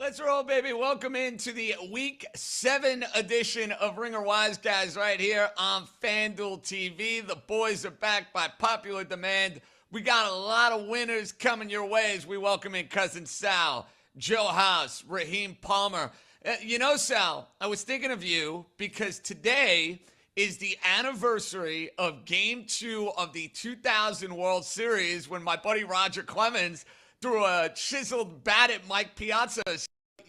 Let's roll, baby. Welcome into the Week 7 edition of Ringer Wise Guys right here on FanDuel TV. The boys are back by popular demand. We got a lot of winners coming your way as we welcome in Cousin Sal, Joe House, Raheem Palmer. Sal, I was thinking of you because today is the anniversary of Game 2 of the 2000 World Series when my buddy Roger Clemens threw a chiseled bat at Mike Piazza.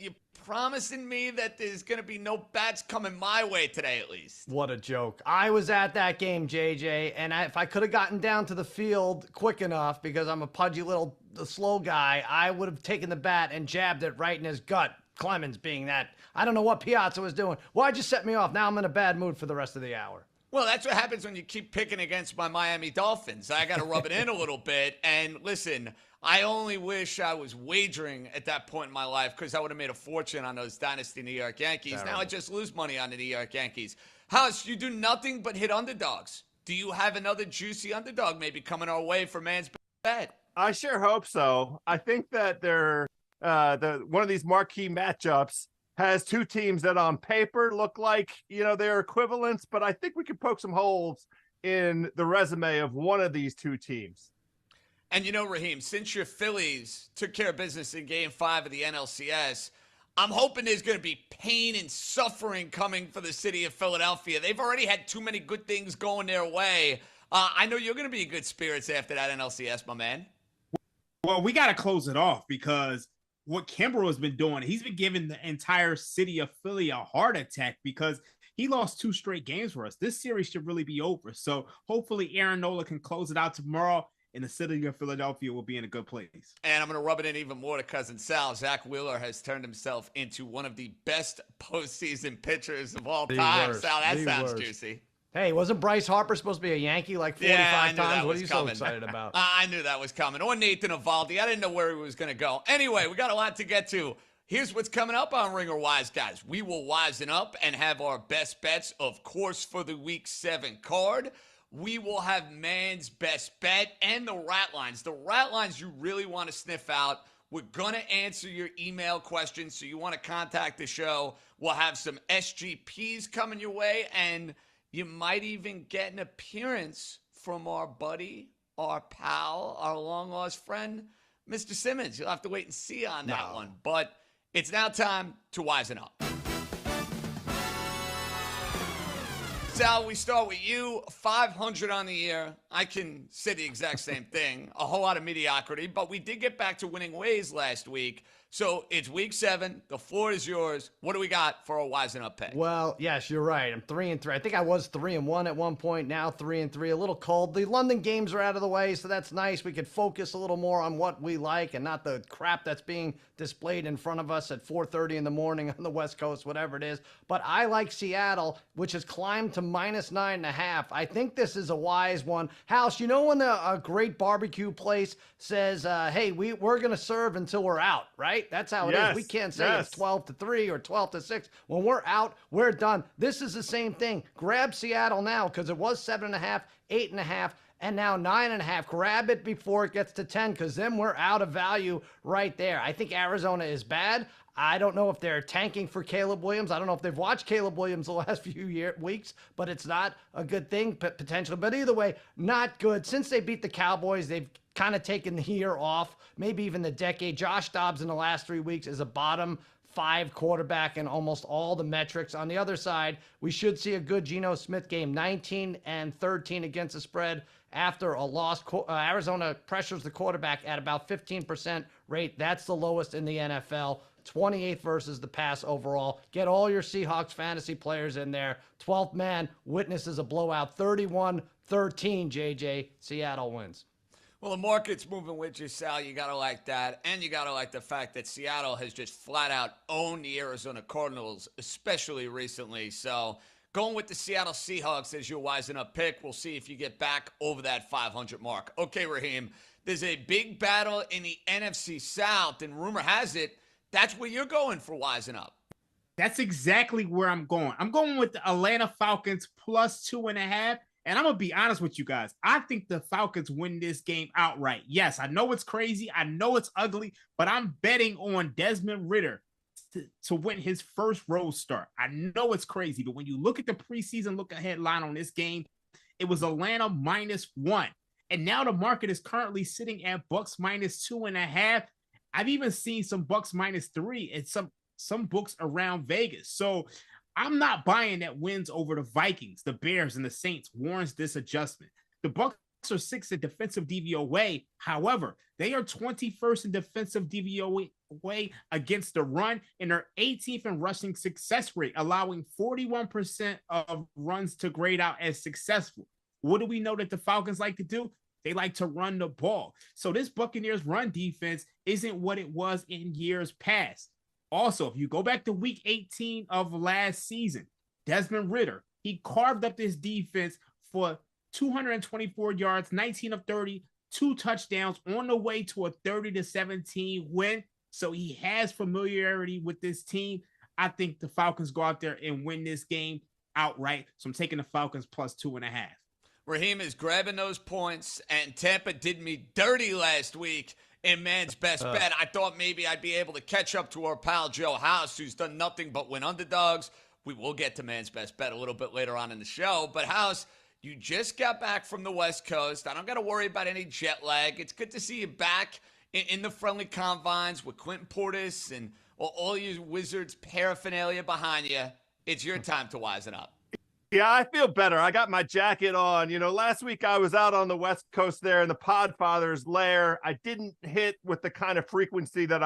You promising me that there's going to be no bats coming my way today, at least? What a joke. I was at that game, JJ, and if I could have gotten down to the field quick enough, because I'm a pudgy little slow guy, I would have taken the bat and jabbed it right in his gut. Clemens being that. I don't know what Piazza was doing. Why'd you set me off? Now I'm in a bad mood for the rest of the hour. Well, that's what happens when you keep picking against my Miami Dolphins. I got to rub it in a little bit. And listen, I only wish I was wagering at that point in my life because I would have made a fortune on those dynasty New York Yankees. Terrible. Now I just lose money on the New York Yankees. House, you do nothing but hit underdogs. Do you have another juicy underdog maybe coming our way for man's bet? I sure hope so. I think that they're one of these marquee matchups has two teams that on paper look like, they're equivalents, but I think we could poke some holes in the resume of one of these two teams. And Raheem, since your Phillies took care of business in Game 5 of the NLCS, I'm hoping there's going to be pain and suffering coming for the city of Philadelphia. They've already had too many good things going their way. I know you're going to be in good spirits after that NLCS, my man. Well, we got to close it off because what Kimbrel has been doing, he's been giving the entire city of Philly a heart attack because he lost 2 straight games for us. This series should really be over. So hopefully Aaron Nola can close it out tomorrow and the city of Philadelphia will be in a good place. And I'm going to rub it in even more to Cousin Sal. Zach Wheeler has turned himself into one of the best postseason pitchers of all time. Sal, that sounds juicy. Hey, wasn't Bryce Harper supposed to be a Yankee like 45 times? What are you so excited about? I knew that was coming. Or Nathan Eovaldi. I didn't know where he was going to go. Anyway, we got a lot to get to. Here's what's coming up on Ringer Wise Guys. We will wisen up and have our best bets, of course, for the Week 7 card. We will have man's best bet and the rat lines. The rat lines you really want to sniff out. We're going to answer your email questions, so you want to contact the show. We'll have some SGPs coming your way, and you might even get an appearance from our buddy, our pal, our long-lost friend, Mr. Simmons. You'll have to wait and see on that one. But it's now time to wisen up. Sal, we start with you. 500 on the year. I can say the exact same thing. A whole lot of mediocrity, but we did get back to winning ways last week. So it's Week 7. The floor is yours. What do we got for a wisen up pick? Well, yes, you're right. I'm 3-3. I think I was 3-1 at one point. Now 3-3. A little cold. The London games are out of the way, so that's nice. We could focus a little more on what we like and not the crap that's being displayed in front of us at 4:30 in the morning on the West Coast, whatever it is. But I like Seattle, which has climbed to -9.5. I think this is a wise one. House, when a great barbecue place says, hey, we're going to serve until we're out, right? That's how it is. We can't say it's 12-3 or 12-6. When we're out, we're done. This is the same thing. Grab Seattle now because it was 7.5, 8.5, and now 9.5. Grab it before it gets to 10 because then we're out of value right there. I think Arizona is bad. I don't know if they're tanking for Caleb Williams. I don't know if they've watched Caleb Williams the last few weeks, but it's not a good thing potentially. But either way, not good. Since they beat the Cowboys, they've kind of taken the year off, maybe even the decade. Josh Dobbs in the last 3 weeks is a bottom 5 quarterback in almost all the metrics. On the other side, we should see a good Geno Smith game, 19-13 against the spread after a loss. Arizona pressures the quarterback at about 15% rate. That's the lowest in the NFL. 28th versus the pass overall. Get all your Seahawks fantasy players in there. 12th man witnesses a blowout. 31-13, JJ. Seattle wins. Well, the market's moving with you, Sal. You got to like that. And you got to like the fact that Seattle has just flat out owned the Arizona Cardinals, especially recently. So going with the Seattle Seahawks as your wisen up pick. We'll see if you get back over that 500 mark. Okay, Raheem, there's a big battle in the NFC South, and rumor has it that's where you're going for wisen up. That's exactly where I'm going. I'm going with the Atlanta Falcons plus 2.5. And I'm going to be honest with you guys. I think the Falcons win this game outright. Yes, I know it's crazy. I know it's ugly, but I'm betting on Desmond Ridder to win his first road start. I know it's crazy, but when you look at the preseason look-ahead line on this game, it was Atlanta -1. And now the market is currently sitting at Bucks -2.5. I've even seen some Bucks -3 and some books around Vegas. So I'm not buying that wins over the Vikings, the Bears, and the Saints warrants this adjustment. The Bucks are 6th in defensive DVOA. However, they are 21st in defensive DVOA against the run, and they're 18th in rushing success rate, allowing 41% of runs to grade out as successful. What do we know that the Falcons like to do? They like to run the ball. So this Buccaneers run defense isn't what it was in years past. Also, if you go back to week 18 of last season, Desmond Ridder, he carved up this defense for 224 yards, 19 of 30, 2 touchdowns on the way to a 30-17 win. So he has familiarity with this team. I think the Falcons go out there and win this game outright. So I'm taking the Falcons +2.5. Raheem is grabbing those points, and Tampa did me dirty last week in man's best bet. I thought maybe I'd be able to catch up to our pal Joe House, who's done nothing but win underdogs. We will get to man's best bet a little bit later on in the show. But House, you just got back from the West Coast. I don't got to worry about any jet lag. It's good to see you back in the friendly confines with Quentin Portis and all you Wizards paraphernalia behind you. It's your time to wisen up. Yeah, I feel better. I got my jacket on. You know, last week I was out on the West Coast there in the Podfather's lair. I didn't hit with the kind of frequency that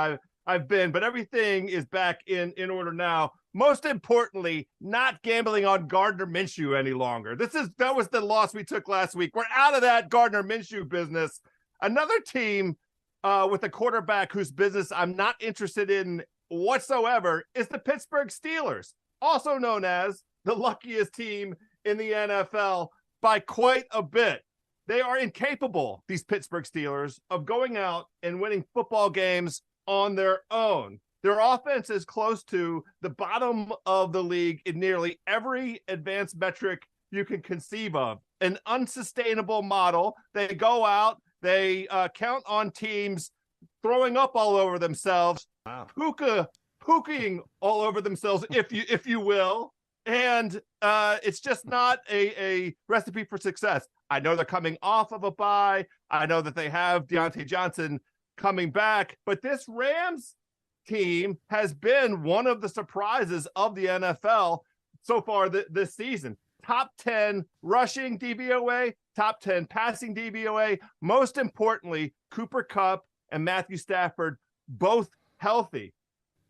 I've been, but everything is back in order now. Most importantly, not gambling on Gardner Minshew any longer. That was the loss we took last week. We're out of that Gardner Minshew business. Another team with a quarterback whose business I'm not interested in whatsoever is the Pittsburgh Steelers, also known as the luckiest team in the NFL by quite a bit. They are incapable, these Pittsburgh Steelers, of going out and winning football games on their own. Their offense is close to the bottom of the league in nearly every advanced metric you can conceive of. An unsustainable model. They go out, they count on teams throwing up all over themselves, pooking all over themselves, if you will. And it's just not a recipe for success. I know they're coming off of a bye. I know that they have Deontay Johnson coming back. But this Rams team has been one of the surprises of the NFL so far this season. Top 10 rushing DVOA, top 10 passing DVOA. Most importantly, Cooper Kupp and Matthew Stafford, both healthy.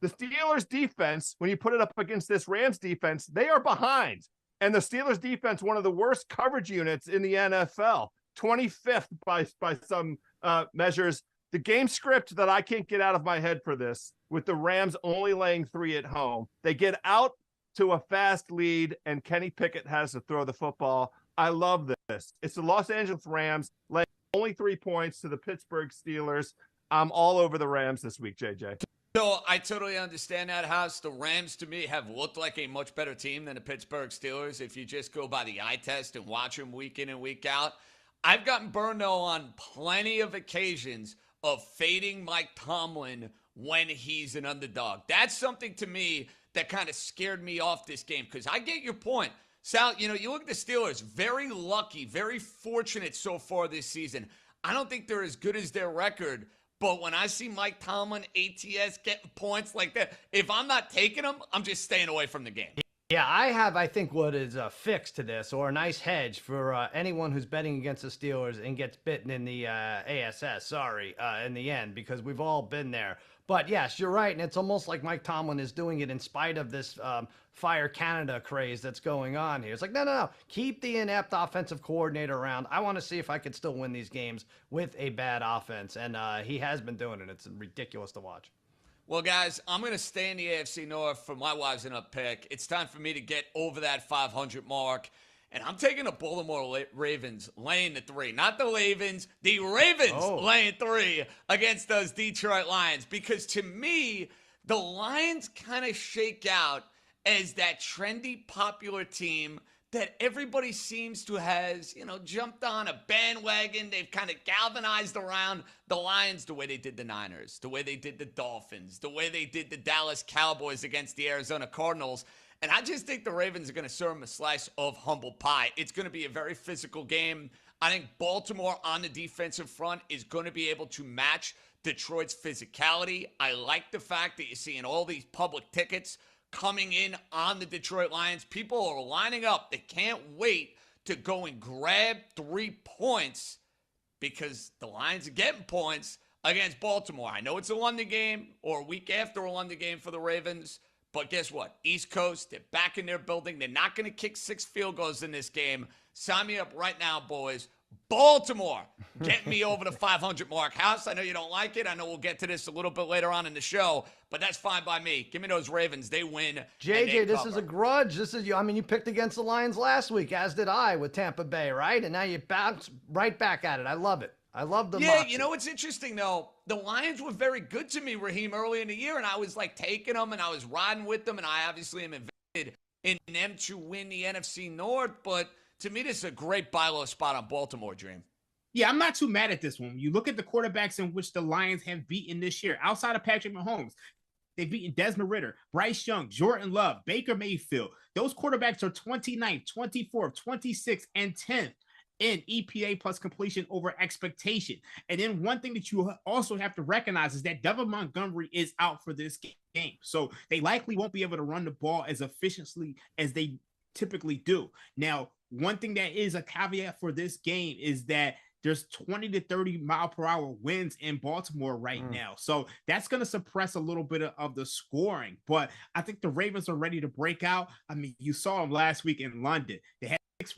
The Steelers defense, when you put it up against this Rams defense, they are behind. And the Steelers defense, one of the worst coverage units in the NFL, 25th by some measures. The game script that I can't get out of my head for this, with the Rams only laying 3 at home, they get out to a fast lead, and Kenny Pickett has to throw the football. I love this. It's the Los Angeles Rams laying only 3 points to the Pittsburgh Steelers. I'm all over the Rams this week, JJ. So I totally understand that, House. The Rams, to me, have looked like a much better team than the Pittsburgh Steelers if you just go by the eye test and watch them week in and week out. I've gotten burned, though, on plenty of occasions of fading Mike Tomlin when he's an underdog. That's something, to me, that kind of scared me off this game, because I get your point. Sal, you look at the Steelers, very lucky, very fortunate so far this season. I don't think they're as good as their record. But when I see Mike Tomlin, ATS, getting points like that, if I'm not taking them, I'm just staying away from the game. Yeah, I think, what is a fix to this, or a nice hedge for anyone who's betting against the Steelers and gets bitten in the ASS, in the end, because we've all been there. But yes, you're right, and it's almost like Mike Tomlin is doing it in spite of this Fire Canada craze that's going on here. It's like, no. Keep the inept offensive coordinator around. I want to see if I could still win these games with a bad offense, and he has been doing it. It's ridiculous to watch. Well, guys, I'm going to stay in the AFC North for my Wisen Up pick. It's time for me to get over that 500 mark. And I'm taking the Baltimore Ravens laying the 3. Not the Ravens, the Ravens laying 3 against those Detroit Lions. Because to me, the Lions kind of shake out as that trendy, popular team that everybody seems to has, jumped on a bandwagon. They've kind of galvanized around the Lions the way they did the Niners, the way they did the Dolphins, the way they did the Dallas Cowboys against the Arizona Cardinals. And I just think the Ravens are going to serve them a slice of humble pie. It's going to be a very physical game. I think Baltimore on the defensive front is going to be able to match Detroit's physicality. I like the fact that you're seeing all these public tickets coming in on the Detroit Lions. People are lining up. They can't wait to go and grab 3 points because the Lions are getting points against Baltimore. I know it's a London game or a week after a London game for the Ravens, but guess what? East Coast, they're back in their building. They're not going to kick 6 field goals in this game. Sign me up right now, boys. Baltimore, get me over the 500 mark. House, I know you don't like it. I know we'll get to this a little bit later on in the show, but that's fine by me. Give me those Ravens. They win. JJ, this is a grudge. You picked against the Lions last week, as did I with Tampa Bay, right? And now you bounce right back at it. I love it. I love the Yeah, moxie. you know what's interesting, though? The Lions were very good to me, Raheem, early in the year, and I was, taking them, and I was riding with them, and I obviously am invested in them to win the NFC North, but to me, this is a great buy low spot on Baltimore, Dream. Yeah, I'm not too mad at this one. You look at the quarterbacks in which the Lions have beaten this year, outside of Patrick Mahomes. They've beaten Desmond Ridder, Bryce Young, Jordan Love, Baker Mayfield. Those quarterbacks are 29th, 24th, 26th, and 10th in EPA plus completion over expectation. And then one thing that you also have to recognize is that Devin Montgomery is out for this game. So they likely won't be able to run the ball as efficiently as they typically do. Now, one thing that is a caveat for this game is that there's 20 to 30 mile per hour winds in Baltimore right now. So that's going to suppress a little bit of the scoring. But I think the Ravens are ready to break out. I mean, you saw them last week in London. They had 6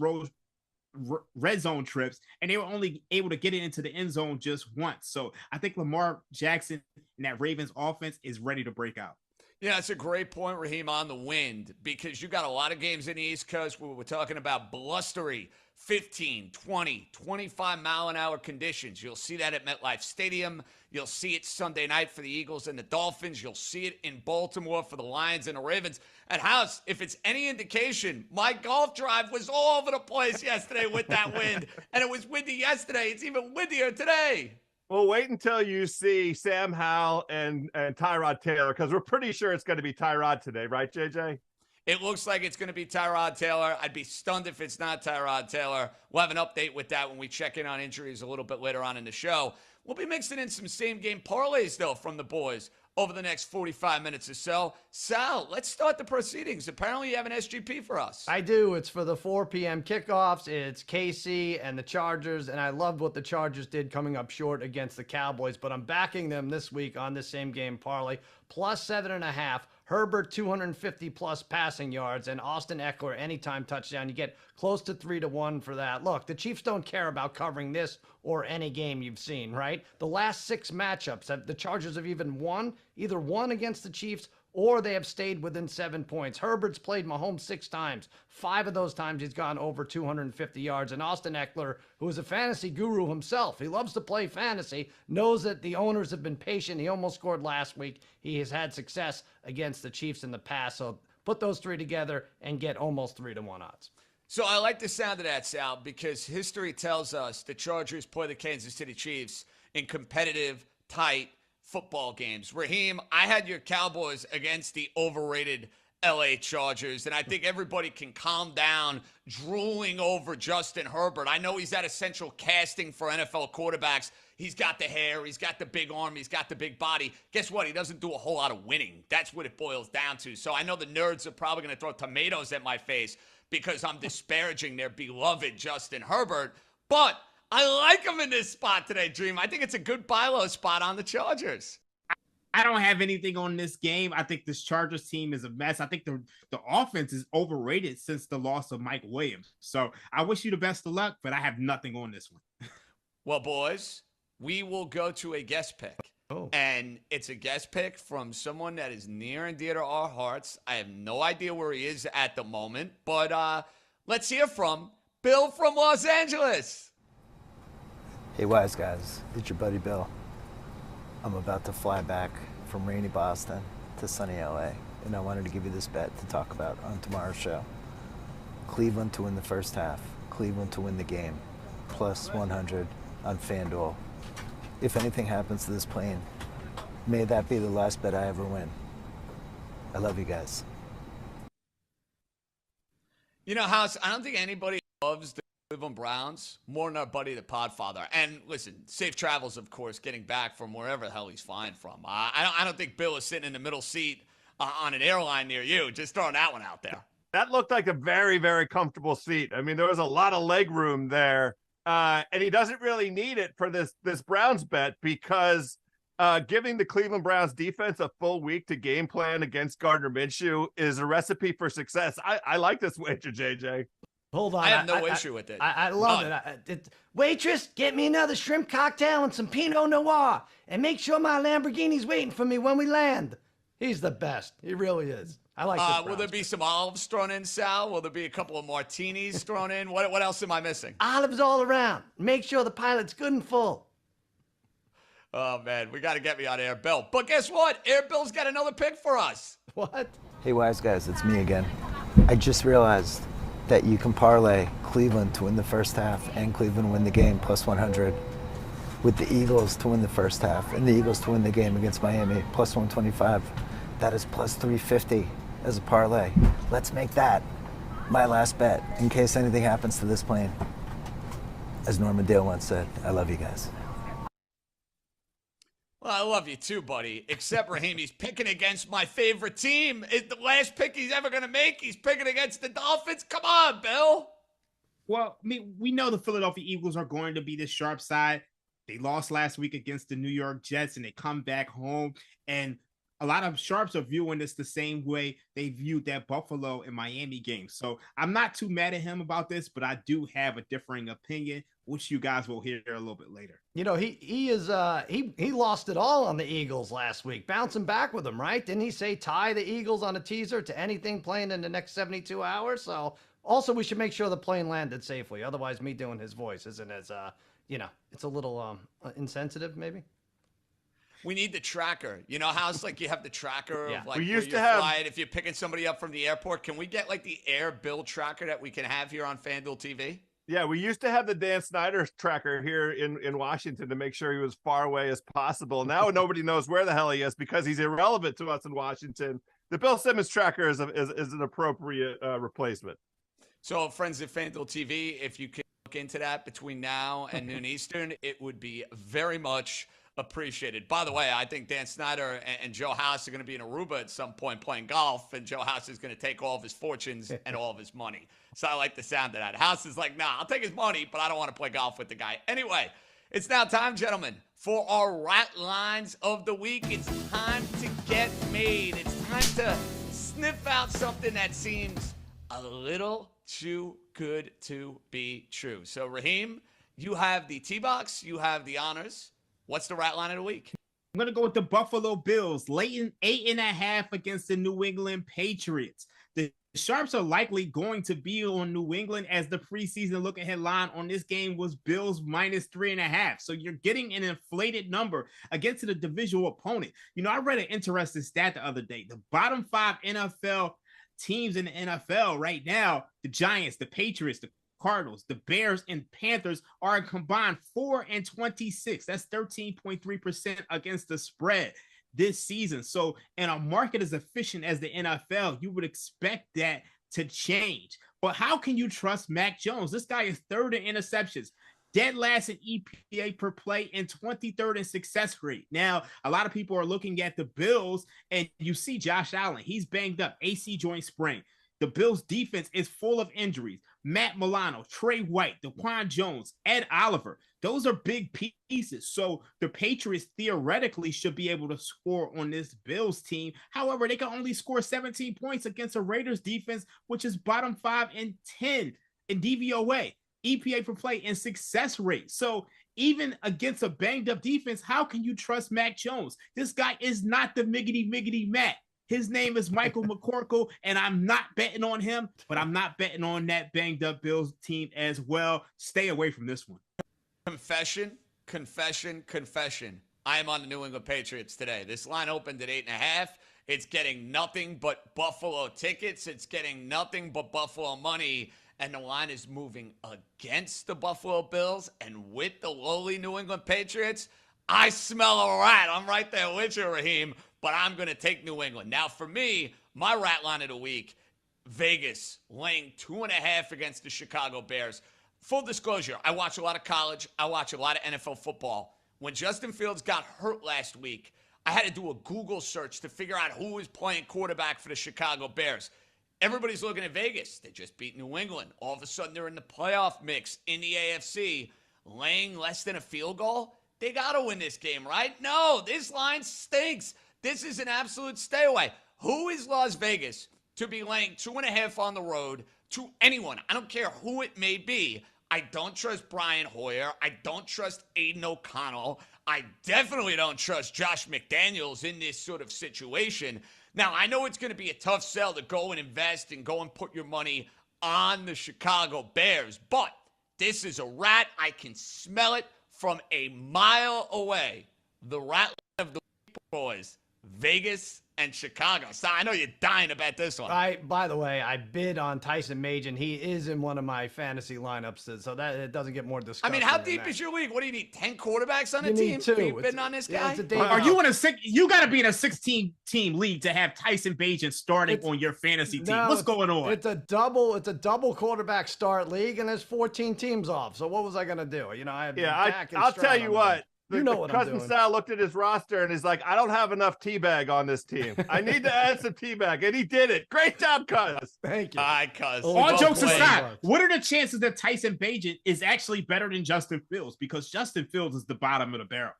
red zone trips, and they were only able to get it into the end zone just once. So I think Lamar Jackson and that Ravens offense is ready to break out. Yeah, it's a great point, Raheem, on the wind, because you got a lot of games in the East Coast where we're talking about blustery 15, 20, 25 mile an hour conditions. You'll see that at MetLife Stadium. You'll see it Sunday night for the Eagles and the Dolphins. You'll see it in Baltimore for the Lions and the Ravens. At House, if it's any indication, my golf drive was all over the place yesterday with that wind, and it was windy yesterday. It's even windier today. Well, wait until you see Sam Howell and Tyrod Taylor, because we're pretty sure it's going to be Tyrod today, right, JJ? It looks like it's going to be Tyrod Taylor. I'd be stunned if it's not Tyrod Taylor. We'll have an update with that when we check in on injuries a little bit later on in the show. We'll be mixing in some same-game parlays, though, from the boys over the next 45 minutes or so. Sal, let's start the proceedings. Apparently you have an SGP for us. I do. It's for the 4 p.m. kickoffs. It's KC and the Chargers, and I loved what the Chargers did coming up short against the Cowboys, but I'm backing them this week on this same game parlay, plus 7.5. Herbert, 250-plus passing yards, and Austin Eckler, anytime touchdown. You get close to 3-1 for that. Look, the Chiefs don't care about covering this or any game you've seen, right? The last 6 matchups, the Chargers have either won against the Chiefs or they have stayed within 7 points. Herbert's played Mahomes 6 times. 5 of those times he's gone over 250 yards. And Austin Eckler, who is a fantasy guru himself, he loves to play fantasy, knows that the owners have been patient. He almost scored last week. He has had success against the Chiefs in the past. So put those 3 together and get almost 3-1 odds. So I like the sound of that, Sal, because history tells us the Chargers play the Kansas City Chiefs in competitive, tight football games. Raheem, I had your Cowboys against the overrated LA Chargers, and I think everybody can calm down drooling over Justin Herbert. I know he's that essential casting for NFL quarterbacks. He's got the hair, he's got the big arm, he's got the big body. Guess what? He doesn't do a whole lot of winning. That's what it boils down to. So I know the nerds are probably going to throw tomatoes at my face because I'm disparaging their beloved Justin Herbert, but I like him in this spot today, Dream. I think it's a good buy low spot on the Chargers. I don't have anything on this game. I think this Chargers team is a mess. I think the offense is overrated since the loss of Mike Williams. So I wish you the best of luck, but I have nothing on this one. Well, boys, we will go to a guest pick. Oh. And it's a guest pick from someone that is near and dear to our hearts. I have no idea where he is at the moment, but let's hear from Bill from Los Angeles. Hey Wise guys, it's your buddy Bill. I'm about to fly back from rainy Boston to sunny LA, and I wanted to give you this bet to talk about on tomorrow's show. Cleveland to win the first half. Cleveland to win the game. Plus 100 on FanDuel. If anything happens to this plane, may that be the last bet I ever win. I love you guys. You know, House, I don't think anybody loves the Cleveland Browns more than our buddy, the Podfather. And listen, safe travels, of course, getting back from wherever the hell he's flying from. I don't think Bill is sitting in the middle seat on an airline near you. Just throwing that one out there. That looked like a very, very comfortable seat. I mean, there was a lot of leg room there. And he doesn't really need it for this Browns bet because giving the Cleveland Browns defense a full week to game plan against Gardner Minshew is a recipe for success. I like this wager, JJ. Hold on. I have no issue with it. I love it. Waitress, get me another shrimp cocktail and some Pinot Noir. And make sure my Lamborghini's waiting for me when we land. He's the best. He really is. I like this. Will there be some olives thrown in, Sal? Will there be a couple of martinis thrown in? What else am I missing? Olives all around. Make sure the pilot's good and full. Oh, man, we got to get me on Air Bill. But guess what? Air Bill's got another pick for us. What? Hey, wise guys, it's me again. I just realized that you can parlay Cleveland to win the first half and Cleveland win the game plus 100 with the Eagles to win the first half and the Eagles to win the game against Miami plus 125. That is plus 350 as a parlay. Let's make that my last bet in case anything happens to this plane. As Norman Dale once said, I love you guys. Well, I love you too, buddy. Except Raheem, he's picking against my favorite team. It's the last pick he's ever going to make. He's picking against the Dolphins. Come on, Bill. Well, I mean, we know the Philadelphia Eagles are going to be the sharp side. They lost last week against the New York Jets, and they come back home. And a lot of sharps are viewing this the same way they viewed that Buffalo and Miami game. So I'm not too mad at him about this, but I do have a differing opinion, which you guys will hear a little bit later. You know, he lost it all on the Eagles last week, bouncing back with them, right? Didn't he say tie the Eagles on a teaser to anything playing in the next 72 hours? So also we should make sure the plane landed safely. Otherwise, me doing his voice isn't as, it's a little insensitive maybe. We need the tracker. You know how it's like you have the tracker of like we where used you're to have flying, if you're picking somebody up from the airport. Can we get like the Air Bill tracker that we can have here on FanDuel TV? Yeah, we used to have the Dan Snyder tracker here in Washington to make sure he was far away as possible. Now nobody knows where the hell he is because he's irrelevant to us in Washington. The Bill Simmons tracker is an appropriate replacement. So, friends at FanDuel TV, if you can look into that between now and noon Eastern, it would be very much appreciated. By the way, I think Dan Snyder and Joe House are going to be in Aruba at some point playing golf, and Joe House is going to take all of his fortunes and all of his money. So I like the sound of that. House is like, nah, I'll take his money, but I don't want to play golf with the guy. Anyway, it's now time, gentlemen, for our rat lines of the week. It's time to get made. It's time to sniff out something that seems a little too good to be true. So, Raheem, you have the T-Box, you have the honors. What's the rat line of the week? I'm going to go with the Buffalo Bills, laying 8.5 against the New England Patriots. The Sharps are likely going to be on New England, as the preseason look ahead line on this game was Bills minus 3.5. So you're getting an inflated number against a divisional opponent. You know, I read an interesting stat the other day. The bottom 5 NFL teams in the NFL right now, the Giants, the Patriots, the Cardinals, the Bears, and Panthers are a combined 4-26. That's 13.3% against the spread this season. So in a market as efficient as the NFL, you would expect that to change. But how can you trust Mac Jones? This guy is third in interceptions, dead last in EPA per play, and 23rd in success rate. Now, a lot of people are looking at the Bills, and you see Josh Allen. He's banged up, AC joint sprain. The Bills' defense is full of injuries. Matt Milano, Trey White, Daquan Jones, Ed Oliver. Those are big pieces. So the Patriots theoretically should be able to score on this Bills team. However, they can only score 17 points against a Raiders defense, which is bottom 5 and 10 in DVOA, EPA per play, and success rate. So even against a banged up defense, how can you trust Mac Jones? This guy is not the miggity Matt. His name is Michael McCorkle, and I'm not betting on him, but I'm not betting on that banged-up Bills team as well. Stay away from this one. Confession. I am on the New England Patriots today. This line opened at 8.5. It's getting nothing but Buffalo tickets. It's getting nothing but Buffalo money. And the line is moving against the Buffalo Bills and with the lowly New England Patriots. I smell a rat. I'm right there with you, Raheem, but I'm going to take New England. Now, for me, my rat line of the week, Vegas laying 2.5 against the Chicago Bears. Full disclosure, I watch a lot of college. I watch a lot of NFL football. When Justin Fields got hurt last week, I had to do a Google search to figure out who was playing quarterback for the Chicago Bears. Everybody's looking at Vegas. They just beat New England. All of a sudden, they're in the playoff mix in the AFC, laying less than a field goal. They got to win this game, right? No, this line stinks. This is an absolute stay away. Who is Las Vegas to be laying 2.5 on the road to anyone? I don't care who it may be. I don't trust Brian Hoyer. I don't trust Aiden O'Connell. I definitely don't trust Josh McDaniels in this sort of situation. Now, I know it's going to be a tough sell to go and invest and go and put your money on the Chicago Bears, but this is a rat. I can smell it from a mile away. The rat of the week, boys, Vegas and Chicago. So I know you're dying to bet this one. By the way, I bid on Tyson Bagent. He is in one of my fantasy lineups, so that it doesn't get more disgusting. I mean, how deep is your league? What do you need? 10 quarterbacks on a You team? need 2. Are you bidding on this guy? Are you in a you got to be in a 16-team league to have Tyson Bagent starting on your fantasy team? What's going on? It's a double quarterback start league, and there's 14 teams off. So what was I going to do? I have I'll tell you what. You know what I'm doing. Cousin Sal looked at his roster and he's like, I don't have enough teabag on this team. I need to add some teabag. And he did it. Great job, Cuz. Thank you. Hi, Cuz. All jokes aside, what are the chances that Tyson Bagent is actually better than Justin Fields? Because Justin Fields is the bottom of the barrel.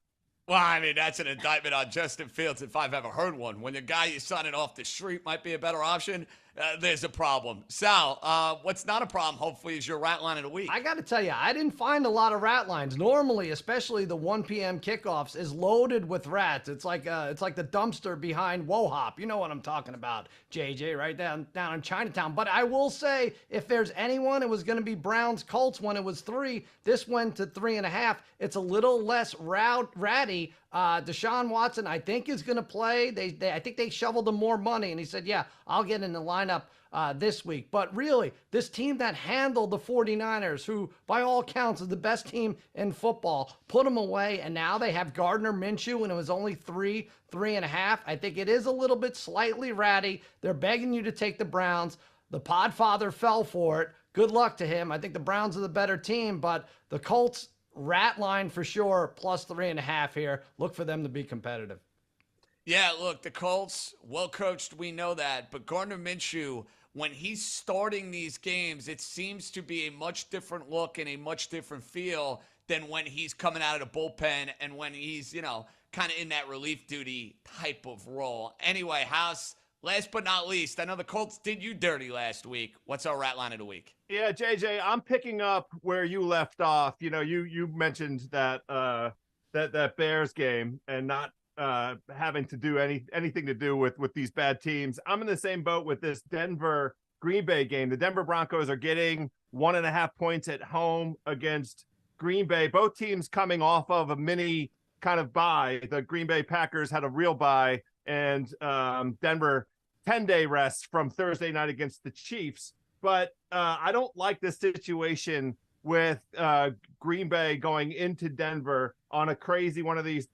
Well, I mean, that's an indictment on Justin Fields if I've ever heard one. When the guy you're signing off the street might be a better option, there's a problem. Sal, what's not a problem, hopefully, is your rat line of the week. I got to tell you, I didn't find a lot of rat lines. Normally, especially the 1 p.m. kickoffs, is loaded with rats. It's like the dumpster behind Wohop. You know what I'm talking about, JJ, right down in Chinatown. But I will say, if there's anyone, it was going to be Browns-Colts when it was 3. This went to 3.5. It's a little less ratty. Deshaun Watson, I think, is going to play. I think they shoveled him more money, and he said, yeah, I'll get in the lineup this week. But really, this team that handled the 49ers, who by all counts is the best team in football, put them away, and now they have Gardner Minshew, and it was only 3.5. I think it is a little bit slightly ratty. They're begging you to take the Browns. The Podfather fell for it. Good luck to him. I think the Browns are the better team, but the Colts, rat line for sure, plus 3.5 here. Look for them to be competitive. Yeah, look, the Colts, well coached, we know that. But Gardner Minshew, when he's starting these games, it seems to be a much different look and a much different feel than when he's coming out of the bullpen and when he's, kind of in that relief duty type of role. Anyway, House, last but not least, I know the Colts did you dirty last week. What's our rat line of the week? Yeah, JJ, I'm picking up where you left off. You mentioned that that Bears game and not having to do anything to do with these bad teams. I'm in the same boat with this Denver Green Bay game. The Denver Broncos are getting 1.5 points at home against Green Bay. Both teams coming off of a mini kind of bye. The Green Bay Packers had a real bye, and Denver 10-day rest from Thursday night against the Chiefs. But I don't like this situation with Green Bay going into Denver on a crazy one of these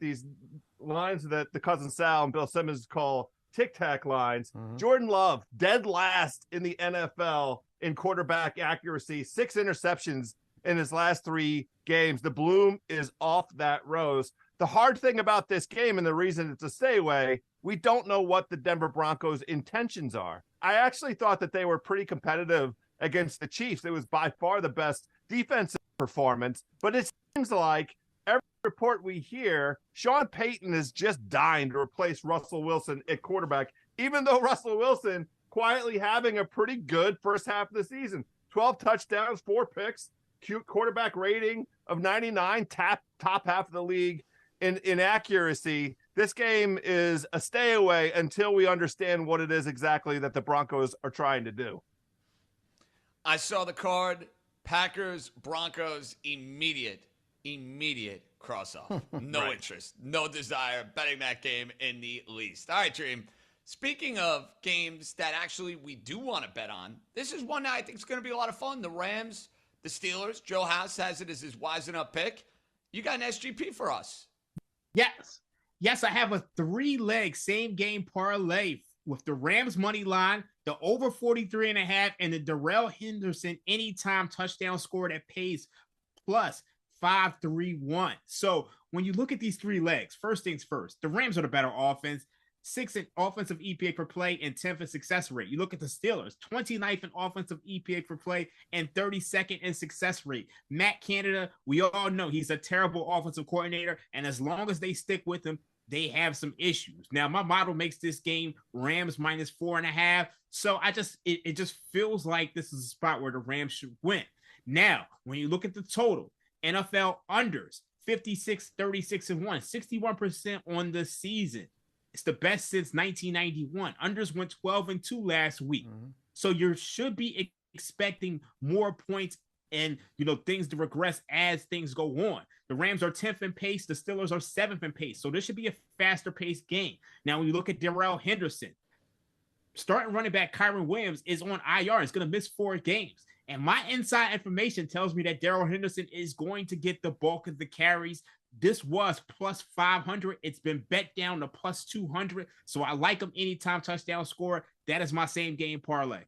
lines that the cousin Sal and Bill Simmons call tic-tac lines. Mm-hmm. Jordan Love, dead last in the NFL in quarterback accuracy, 6 interceptions in his last 3 games. The bloom is off that rose. The hard thing about this game, and the reason it's a stay away, we don't know what the Denver Broncos' intentions are. I actually thought that they were pretty competitive against the Chiefs. It was by far the best defensive performance, but it seems like every report we hear, Sean Payton is just dying to replace Russell Wilson at quarterback, even though Russell Wilson quietly having a pretty good first half of the season. 12 touchdowns, 4 picks, cute quarterback rating of 99, top half of the league in accuracy. This game is a stay away until we understand what it is exactly that the Broncos are trying to do. I saw the card, Packers, Broncos, immediate cross off. No interest, no desire betting that game in the least. All right, Dream. Speaking of games that actually we do want to bet on, this is one that I think is going to be a lot of fun. The Rams, the Steelers. Joe House has it as his Wisen Up pick. You got an SGP for us. Yes, I have a 3-leg same game parlay with the Rams money line, the over 43.5, and the Darrell Henderson anytime touchdown score that pays plus 531. So when you look at these 3 legs, first things first, the Rams are the better offense. 6th in offensive EPA per play and 10th in success rate. You look at the Steelers, 29th in offensive EPA per play and 32nd in success rate. Matt Canada, we all know he's a terrible offensive coordinator, and as long as they stick with him, they have some issues. Now, my model makes this game Rams minus 4.5. So it just feels like this is a spot where the Rams should win. Now, when you look at the total, NFL unders, 56, 36, and 1, 61% on the season. It's the best since 1991. Unders went 12-2 last week. Mm-hmm. So you should be expecting more points and, things to regress as things go on. The Rams are 10th in pace. The Steelers are 7th in pace. So this should be a faster paced game. Now, when you look at Darrell Henderson, starting running back Kyron Williams is on IR. It's going to miss 4 games. And my inside information tells me that Darrell Henderson is going to get the bulk of the carries. This was plus 500. It's been bet down to plus 200. So I like him anytime touchdown score. That is my same game parlay.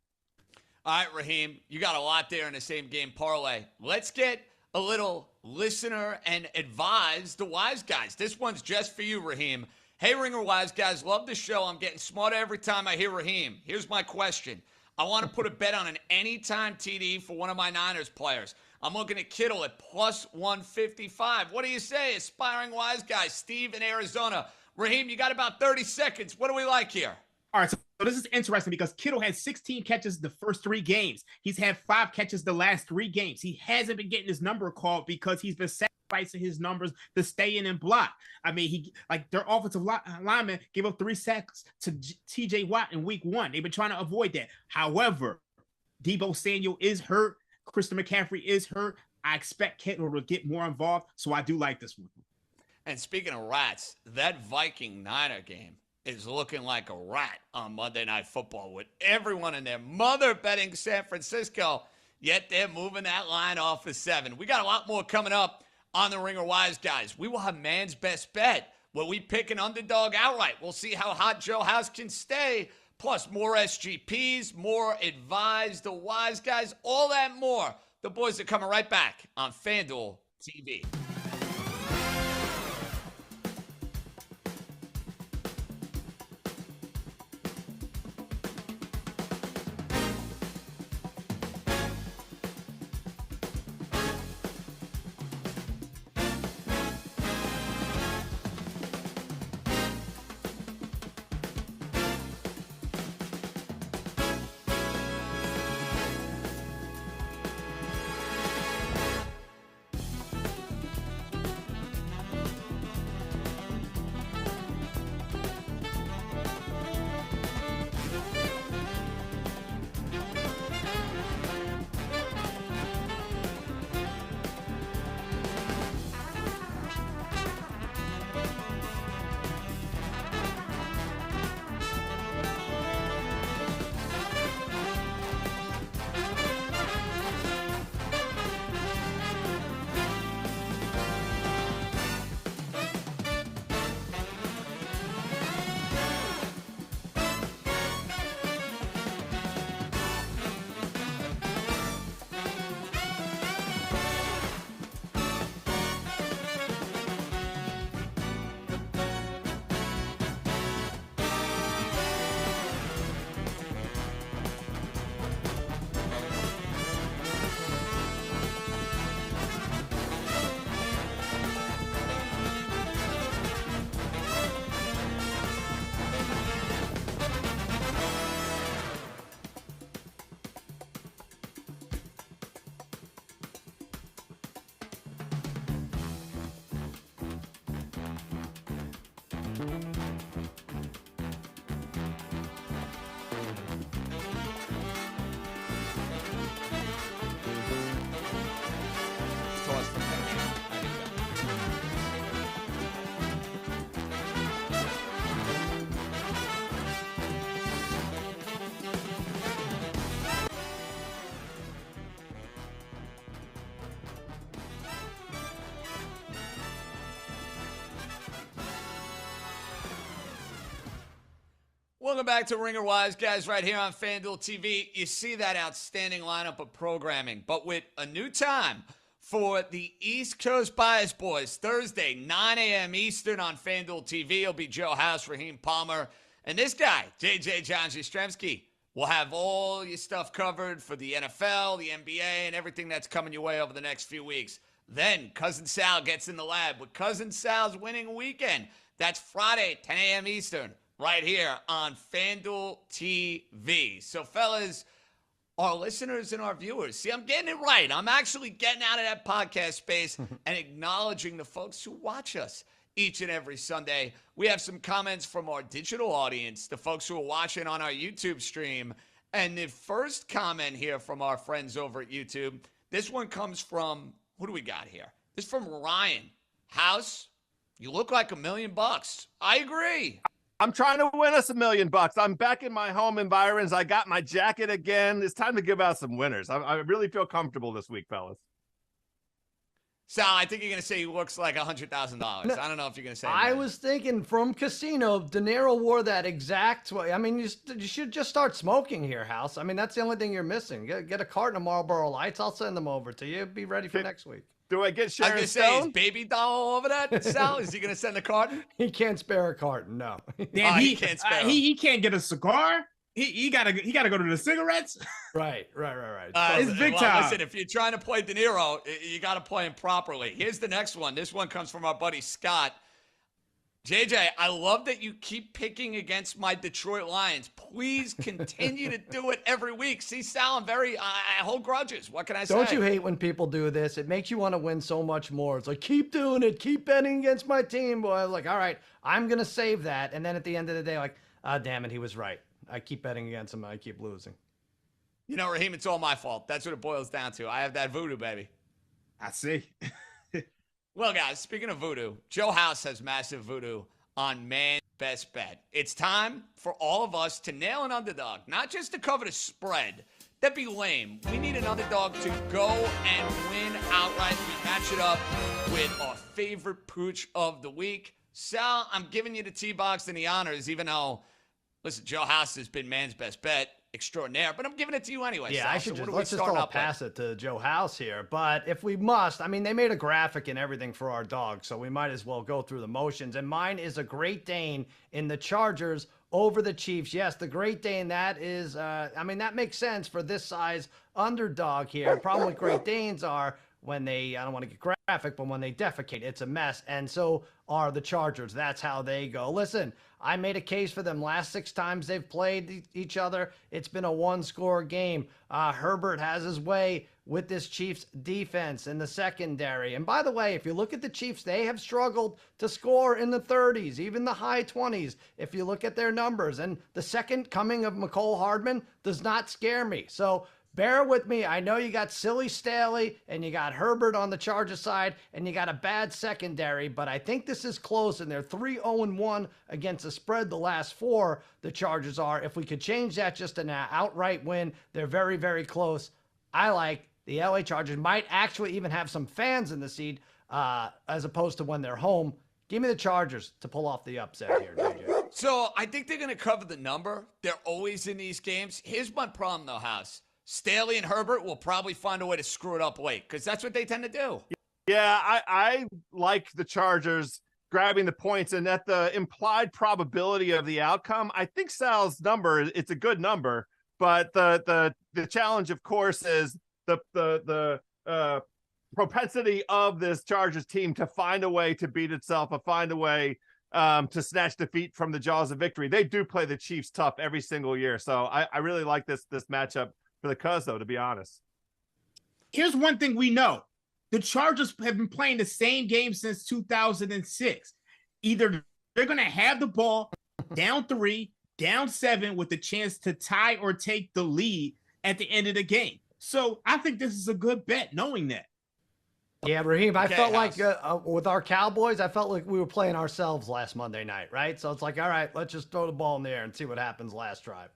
All right, Raheem, you got a lot there in the same game parlay. Let's get a little listener and advise the wise guys. This one's just for you, Raheem. Hey, Ringer Wise guys, love the show. I'm getting smarter every time I hear Raheem. Here's my question. I want to put a bet on an anytime TD for one of my Niners players. I'm looking at Kittle at plus 155. What do you say, aspiring wise guy, Steve in Arizona? Raheem, you got about 30 seconds. What do we like here? All right, so this is interesting because Kittle had 16 catches the first 3 games. He's had 5 catches the last 3 games. He hasn't been getting his number called because he's been sacrificing his numbers to stay in and block. I mean, their offensive lineman gave up 3 sacks to T.J. Watt in week 1. They've been trying to avoid that. However, Deebo Samuel is hurt. Christian McCaffrey is hurt. I expect Kittle to get more involved, so I do like this one. And speaking of rats, that Viking-Niner game is looking like a rat on Monday Night Football with everyone and their mother betting San Francisco, yet they're moving that line off of 7. We got a lot more coming up on the Ringer Wise guys. We will have man's best bet where we pick an underdog outright. We'll see how hot Joe House can stay. Plus, more SGPs, more advised, the wise guys, all that more. The boys are coming right back on FanDuel TV. Welcome back to Ringer Wise, guys, right here on FanDuel TV. You see that outstanding lineup of programming, but with a new time for the East Coast Bias Boys. Thursday, 9 a.m. Eastern on FanDuel TV. It'll be Joe House, Raheem Palmer, and this guy, John Jastremski. We'll have all your stuff covered for the NFL, the NBA, and everything that's coming your way over the next few weeks. Then Cousin Sal gets in the lab with Cousin Sal's Winning Weekend. That's Friday, 10 a.m. Eastern, right here on FanDuel TV. So, fellas, our listeners and our viewers, see, I'm getting it right. I'm actually getting out of that podcast space and acknowledging the folks who watch us each and every Sunday. We have some comments from our digital audience, the folks who are watching on our YouTube stream. And the first comment here from our friends over at YouTube, this one comes from, who do we got here? This is from Ryan. House, you look like $1 million. I agree. I'm trying to win us $1 million. I'm back in my home environs. I got my jacket again. It's time to give out some winners. I really feel comfortable this week, fellas. Sal, I think you're going to say he looks like $100,000. No, I don't know if you're going to say I that. was thinking from Casino, De Niro wore that exact way. I mean, you should just start smoking here, House. I mean, that's the only thing you're missing. Get a carton of Marlboro Lights. I'll send them over to you. Be ready for next week. Do I get I was Sharon going to say, is Stone? Baby Doll all over that, Sal? Is he going to send a carton? He can't spare a carton, no. Damn, he can't spare 'em. he can't get a cigar. He gotta go to the cigarettes. Right. It's big time. Listen, if you're trying to play De Niro, you got to play him properly. Here's the next one. This one comes from our buddy Scott. JJ, I love that you keep picking against my Detroit Lions. Please continue to do it every week. See, Sal, I hold grudges. What can I say? Don't you hate when people do this? It makes you want to win so much more. It's like, keep doing it. Keep betting against my team. Boy, I'm like, all right, I'm going to save that. And then at the end of the day, like, damn it, he was right. I keep betting against him. I keep losing. You know, Raheem, it's all my fault. That's what it boils down to. I have that voodoo, baby. I see. Well, guys, speaking of voodoo, Joe House has massive voodoo on Man's Best Bet. It's time for all of us to nail an underdog, not just to cover the spread. That'd be lame. We need an underdog to go and win outright. We match it up with our favorite pooch of the week. Sal, I'm giving you the T-Box and the honors, even though, listen, Joe House has been Man's Best Bet extraordinaire, but I'm giving it to you anyway. Yeah, Sal. I should So let's just all pass it to Joe House here. But if we must, I mean, they made a graphic and everything for our dog, so we might as well go through the motions. And mine is a Great Dane in the Chargers over the Chiefs. Yes, the Great Dane, that is, I mean, that makes sense for this size underdog here. The problem with Great Danes are when they, I don't want to get graphic, but when they defecate, it's a mess. And so are the Chargers. That's how they go. Listen, I made a case for them last 6 times they've played each other. It's been a one-score game. Herbert has his way with this Chiefs defense in the secondary. And by the way, if you look at the Chiefs, they have struggled to score in the 30s, even the high 20s, if you look at their numbers. And the second coming of McCole Hardman does not scare me. So bear with me. I know you got Silly Staley and you got Herbert on the Chargers side and you got a bad secondary, but I think this is close, and they're 3-0-1 against the spread the last 4, the Chargers are. If we could change that just an outright win, they're very, very close. I like the LA Chargers. Might actually even have some fans in the seat as opposed to when they're home. Give me the Chargers to pull off the upset here, JJ. So I think they're going to cover the number. They're always in these games. Here's my problem, though, House. Staley and Herbert will probably find a way to screw it up late because that's what they tend to do. Yeah, I like the Chargers grabbing the points, and at the implied probability of the outcome, I think Sal's number, it's a good number, but the challenge, of course, is the propensity of this Chargers team to find a way to beat itself, or find a way to snatch defeat from the jaws of victory. They do play the Chiefs tough every single year, so I really like this matchup for the Cuz, though, to be honest. Here's one thing we know. The Chargers have been playing the same game since 2006. Either they're going to have the ball down 3, down 7 with the chance to tie or take the lead at the end of the game. So I think this is a good bet, knowing that. Yeah, Raheem, I felt House. like with our Cowboys, I felt like we were playing ourselves last Monday night, right? So it's like, all right, let's just throw the ball in the air and see what happens last drive.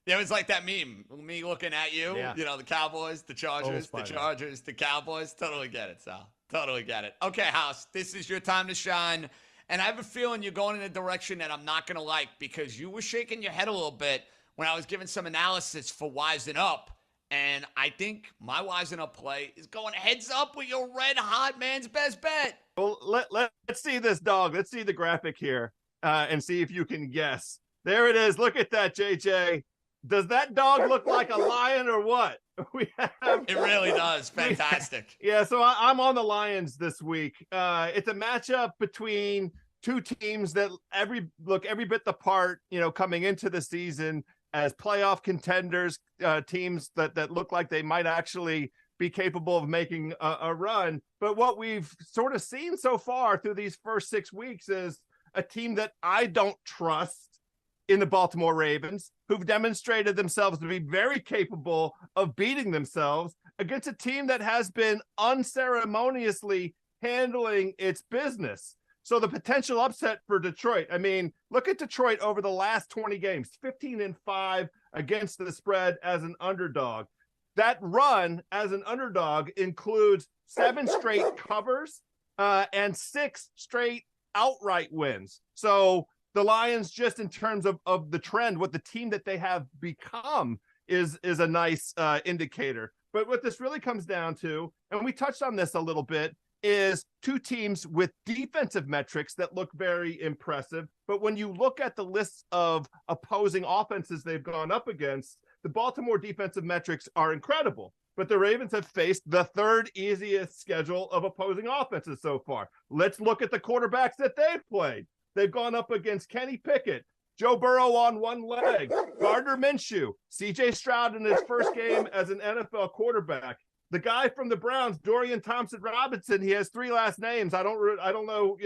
It was like that meme, me looking at you, Yeah. You know, the Cowboys, the Chargers, Always the fun, Chargers, the Cowboys. Totally get it, Sal. Totally get it. Okay, House, this is your time to shine. And I have a feeling you're going in a direction that I'm not going to like, because you were shaking your head a little bit when I was giving some analysis for Wising Up. And I think my Wising Up play is going heads up with your red hot man's best bet. Well, let's see this dog. Let's see the graphic here and see if you can guess. There it is. Look at that, JJ. Does that dog look like a lion or what? It really does. Fantastic. Yeah, so I'm on the Lions this week. It's a matchup between two teams that every bit the part, coming into the season as playoff contenders, teams that look like they might actually be capable of making a run. But what we've sort of seen so far through these first 6 weeks is a team that I don't trust in the Baltimore Ravens, who've demonstrated themselves to be very capable of beating themselves against a team that has been unceremoniously handling its business. So the potential upset for Detroit, I mean, look at Detroit over the last 20 games, 15-5 against the spread as an underdog. That run as an underdog includes 7 straight covers and 6 straight outright wins. So the Lions, just in terms of the trend, what the team that they have become is a nice indicator. But what this really comes down to, and we touched on this a little bit, is two teams with defensive metrics that look very impressive. But when you look at the lists of opposing offenses they've gone up against, the Baltimore defensive metrics are incredible. But the Ravens have faced the 3rd easiest schedule of opposing offenses so far. Let's look at the quarterbacks that they've played. They've gone up against Kenny Pickett, Joe Burrow on one leg, Gardner Minshew, C.J. Stroud in his first game as an NFL quarterback. The guy from the Browns, Dorian Thompson-Robinson, he has 3 last names. I don't know,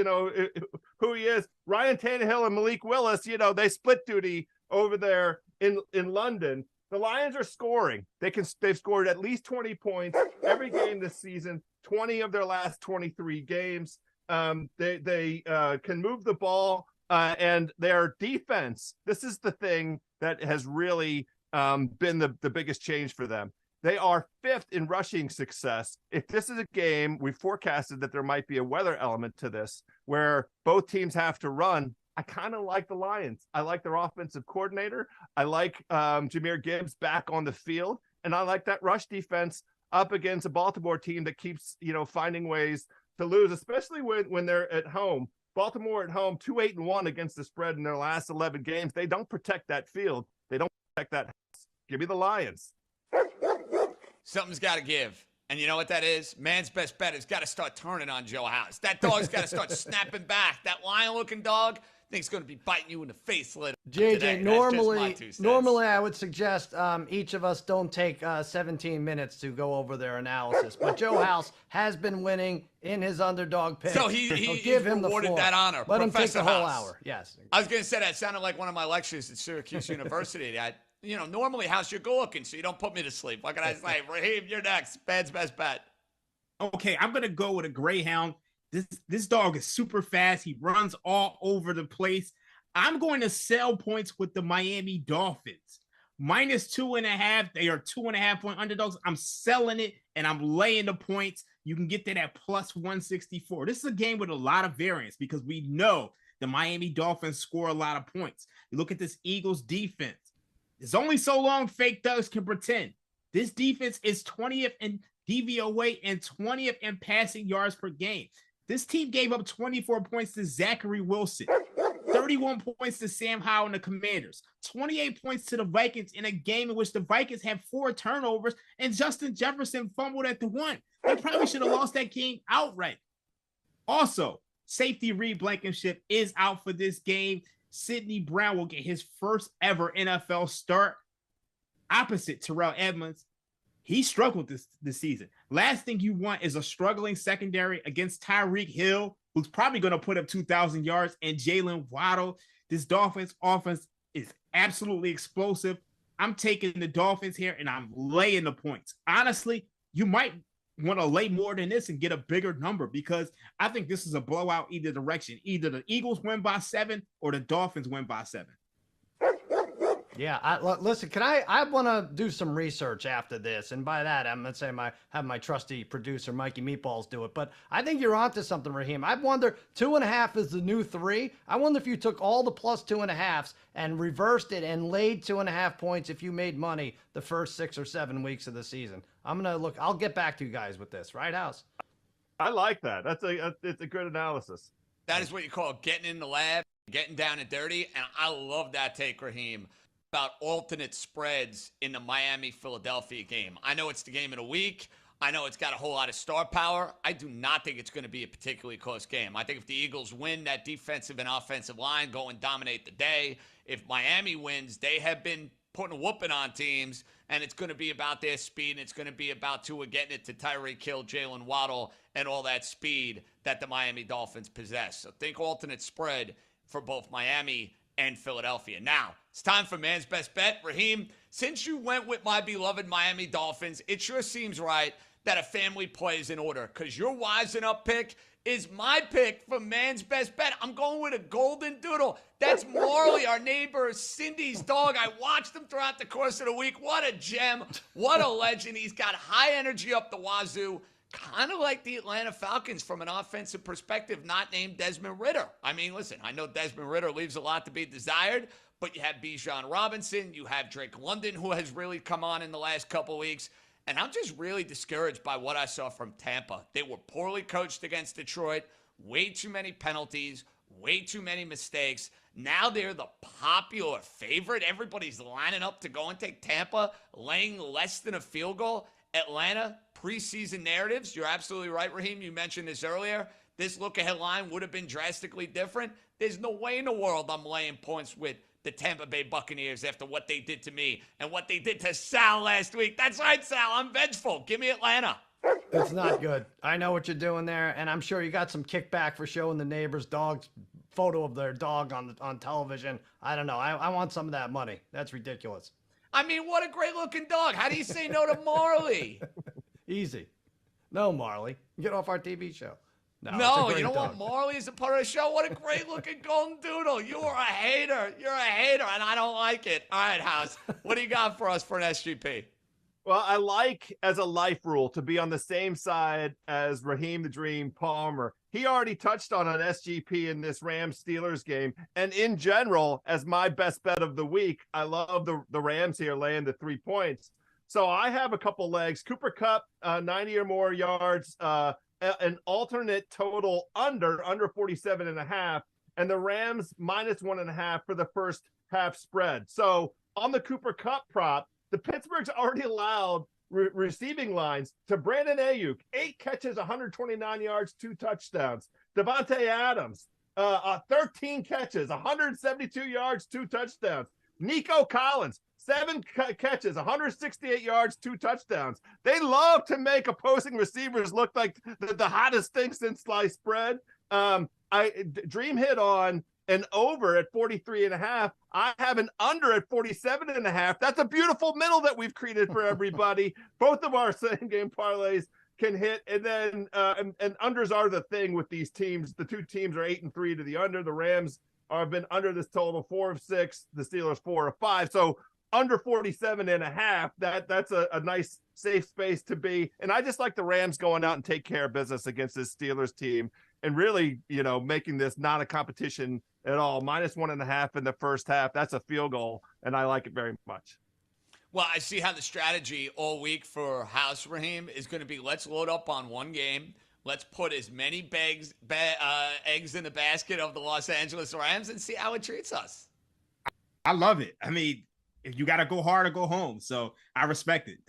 who he is. Ryan Tannehill and Malik Willis, they split duty over there in London. The Lions are scoring. They've scored at least 20 points every game this season, 20 of their last 23 games. They can move the ball, and their defense, this is the thing that has really been the biggest change for them. They are 5th in rushing success. If this is a game, we forecasted that there might be a weather element to this, where both teams have to run. I kind of like the Lions. I like their offensive coordinator. I like Jahmyr Gibbs back on the field, and I like that rush defense up against a Baltimore team that keeps, finding ways to lose, especially when they're at home. Baltimore at home, 2-8-1 against the spread in their last 11 games. They don't protect that field. They don't protect that house. Give me the Lions. Something's got to give. And you know what that is? Man's best bet has got to start turning on Joe House. That dog's got to start snapping back. That lion-looking dog, I think it's going to be biting you in the face later. JJ, normally I would suggest each of us don't take 17 minutes to go over their analysis. But Joe House has been winning in his underdog pick. So he's rewarded that honor. Let him take the whole House. hour. Yes. I was going to say that sounded like one of my lectures at Syracuse University. Normally, House, you're good looking, so you don't put me to sleep. What can I say? Raheem, you're next. Ben's best bet. Okay, I'm going to go with a Greyhound. This dog is super fast. He runs all over the place. I'm going to sell points with the Miami Dolphins. -2.5. They are 2.5-point underdogs. I'm selling it, and I'm laying the points. You can get that at +164. This is a game with a lot of variance because we know the Miami Dolphins score a lot of points. You look at this Eagles defense. It's only so long fake thugs can pretend. This defense is 20th in DVOA and 20th in passing yards per game. This team gave up 24 points to Zachary Wilson, 31 points to Sam Howell and the Commanders, 28 points to the Vikings in a game in which the Vikings had 4 turnovers and Justin Jefferson fumbled at the 1. They probably should have lost that game outright. Also, safety Reed Blankenship is out for this game. Sidney Brown will get his first ever NFL start opposite Terrell Edmonds. He struggled this season. Last thing you want is a struggling secondary against Tyreek Hill, who's probably going to put up 2,000 yards, and Jalen Waddle. This Dolphins offense is absolutely explosive. I'm taking the Dolphins here, and I'm laying the points. Honestly, you might want to lay more than this and get a bigger number because I think this is a blowout either direction. Either the Eagles win by 7 or the Dolphins win by 7. Yeah, listen, I want to do some research after this. And by that, I'm going to say have my trusty producer, Mikey Meatballs, do it. But I think you're onto something, Raheem. I wonder, 2.5 is the new 3. I wonder if you took all the plus 2.5s and reversed it and laid 2.5 points if you made money the first 6 or 7 weeks of the season. I'm going to look. I'll get back to you guys with this. Right, House? I like that. It's a good analysis. That is what you call getting in the lab, getting down and dirty. And I love that take, Raheem, about alternate spreads in the Miami-Philadelphia game. I know it's the game of the week. I know it's got a whole lot of star power. I do not think it's going to be a particularly close game. I think if the Eagles win, that defensive and offensive line go and dominate the day. If Miami wins, they have been putting a whooping on teams, and it's going to be about their speed, and it's going to be about Tua getting it to Tyreek Hill, Jalen Waddle, and all that speed that the Miami Dolphins possess. So think alternate spread for both Miami and Philadelphia. Now, it's time for Man's Best Bet. Raheem, since you went with my beloved Miami Dolphins, it sure seems right that a family play is in order, because your Wisen Up pick is my pick for Man's Best Bet. I'm going with a golden doodle. That's Marley, our neighbor Cindy's dog. I watched him throughout the course of the week. What a gem. What a legend. He's got high energy up the wazoo. Kind of like the Atlanta Falcons from an offensive perspective, not named Desmond Ridder. I mean, listen, I know Desmond Ridder leaves a lot to be desired, but you have Bijan Robinson, you have Drake London, who has really come on in the last couple weeks, and I'm just really discouraged by what I saw from Tampa. They were poorly coached against Detroit, way too many penalties, way too many mistakes. Now they're the popular favorite. Everybody's lining up to go and take Tampa, laying less than a field goal. Atlanta, preseason narratives. You're absolutely right, Raheem. You mentioned this earlier. This look-ahead line would have been drastically different. There's no way in the world I'm laying points with the Tampa Bay Buccaneers after what they did to me and what they did to Sal last week. That's right, Sal. I'm vengeful. Give me Atlanta. It's not good. I know what you're doing there, and I'm sure you got some kickback for showing the neighbor's dog's photo of their dog on television. I don't know. I want some of that money. That's ridiculous. I mean, what a great-looking dog. How do you say no to Marley? Easy. No, Marley. Get off our TV show. No, you don't want Marley as a part of the show? What a great-looking golden doodle. You are a hater. You're a hater, and I don't like it. All right, House, what do you got for us for an SGP? Well, I like, as a life rule, to be on the same side as Raheem the Dream Palmer. He already touched on an SGP in this Rams-Steelers game. And in general, as my best bet of the week, I love the Rams here laying the 3 points. So I have a couple legs. Cooper Kupp, 90 or more yards, an alternate total under 47.5, and the Rams -1.5 for the first half spread. So on the Cooper Kupp prop, the Pittsburgh's already allowed receiving lines to Brandon Ayuk, 8 catches, 129 yards, 2 touchdowns. Devontae Adams, 13 catches, 172 yards, 2 touchdowns. Nico Collins, 7 catches, 168 yards, 2 touchdowns. They love to make opposing receivers look like the hottest thing since sliced bread. Dream hit on an over at 43.5. I have an under at 47.5. That's a beautiful middle that we've created for everybody. Both of our same game parlays can hit, and then and unders are the thing with these teams. The two teams are 8-3 to the under. The Rams have been under this total 4 of 6. The Steelers 4 of 5. So under 47.5. That's a nice safe space to be. And I just like the Rams going out and take care of business against this Steelers team, and really, making this not a competition at all. -1.5 in the first half. That's a field goal, and I like it very much. Well, I see how the strategy all week for House, Raheem, is going to be let's load up on one game. Let's put as many eggs in the basket of the Los Angeles Rams and see how it treats us. I love it. I mean, if you got to go hard or go home. So I respect it.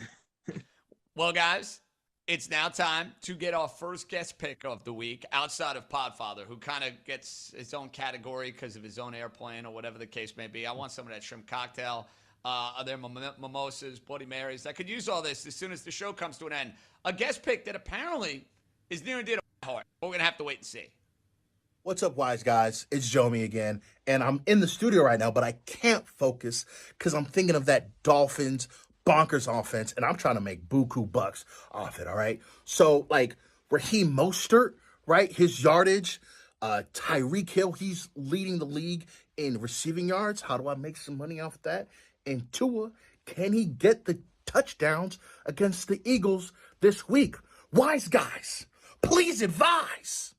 Well, guys, it's now time to get our first guest pick of the week outside of Podfather, who kind of gets his own category because of his own airplane or whatever the case may be. I want some of that shrimp cocktail. Are there mimosas, Bloody Marys? I could use all this as soon as the show comes to an end. A guest pick that apparently is near and dear to my heart. But we're going to have to wait and see. What's up, wise guys? It's Jomi again, and I'm in the studio right now, but I can't focus because I'm thinking of that Dolphins bonkers offense, and I'm trying to make buku bucks off it, all right? So, like, Raheem Mostert, right, his yardage, Tyreek Hill, he's leading the league in receiving yards. How do I make some money off that? And Tua, can he get the touchdowns against the Eagles this week? Wise guys, please advise.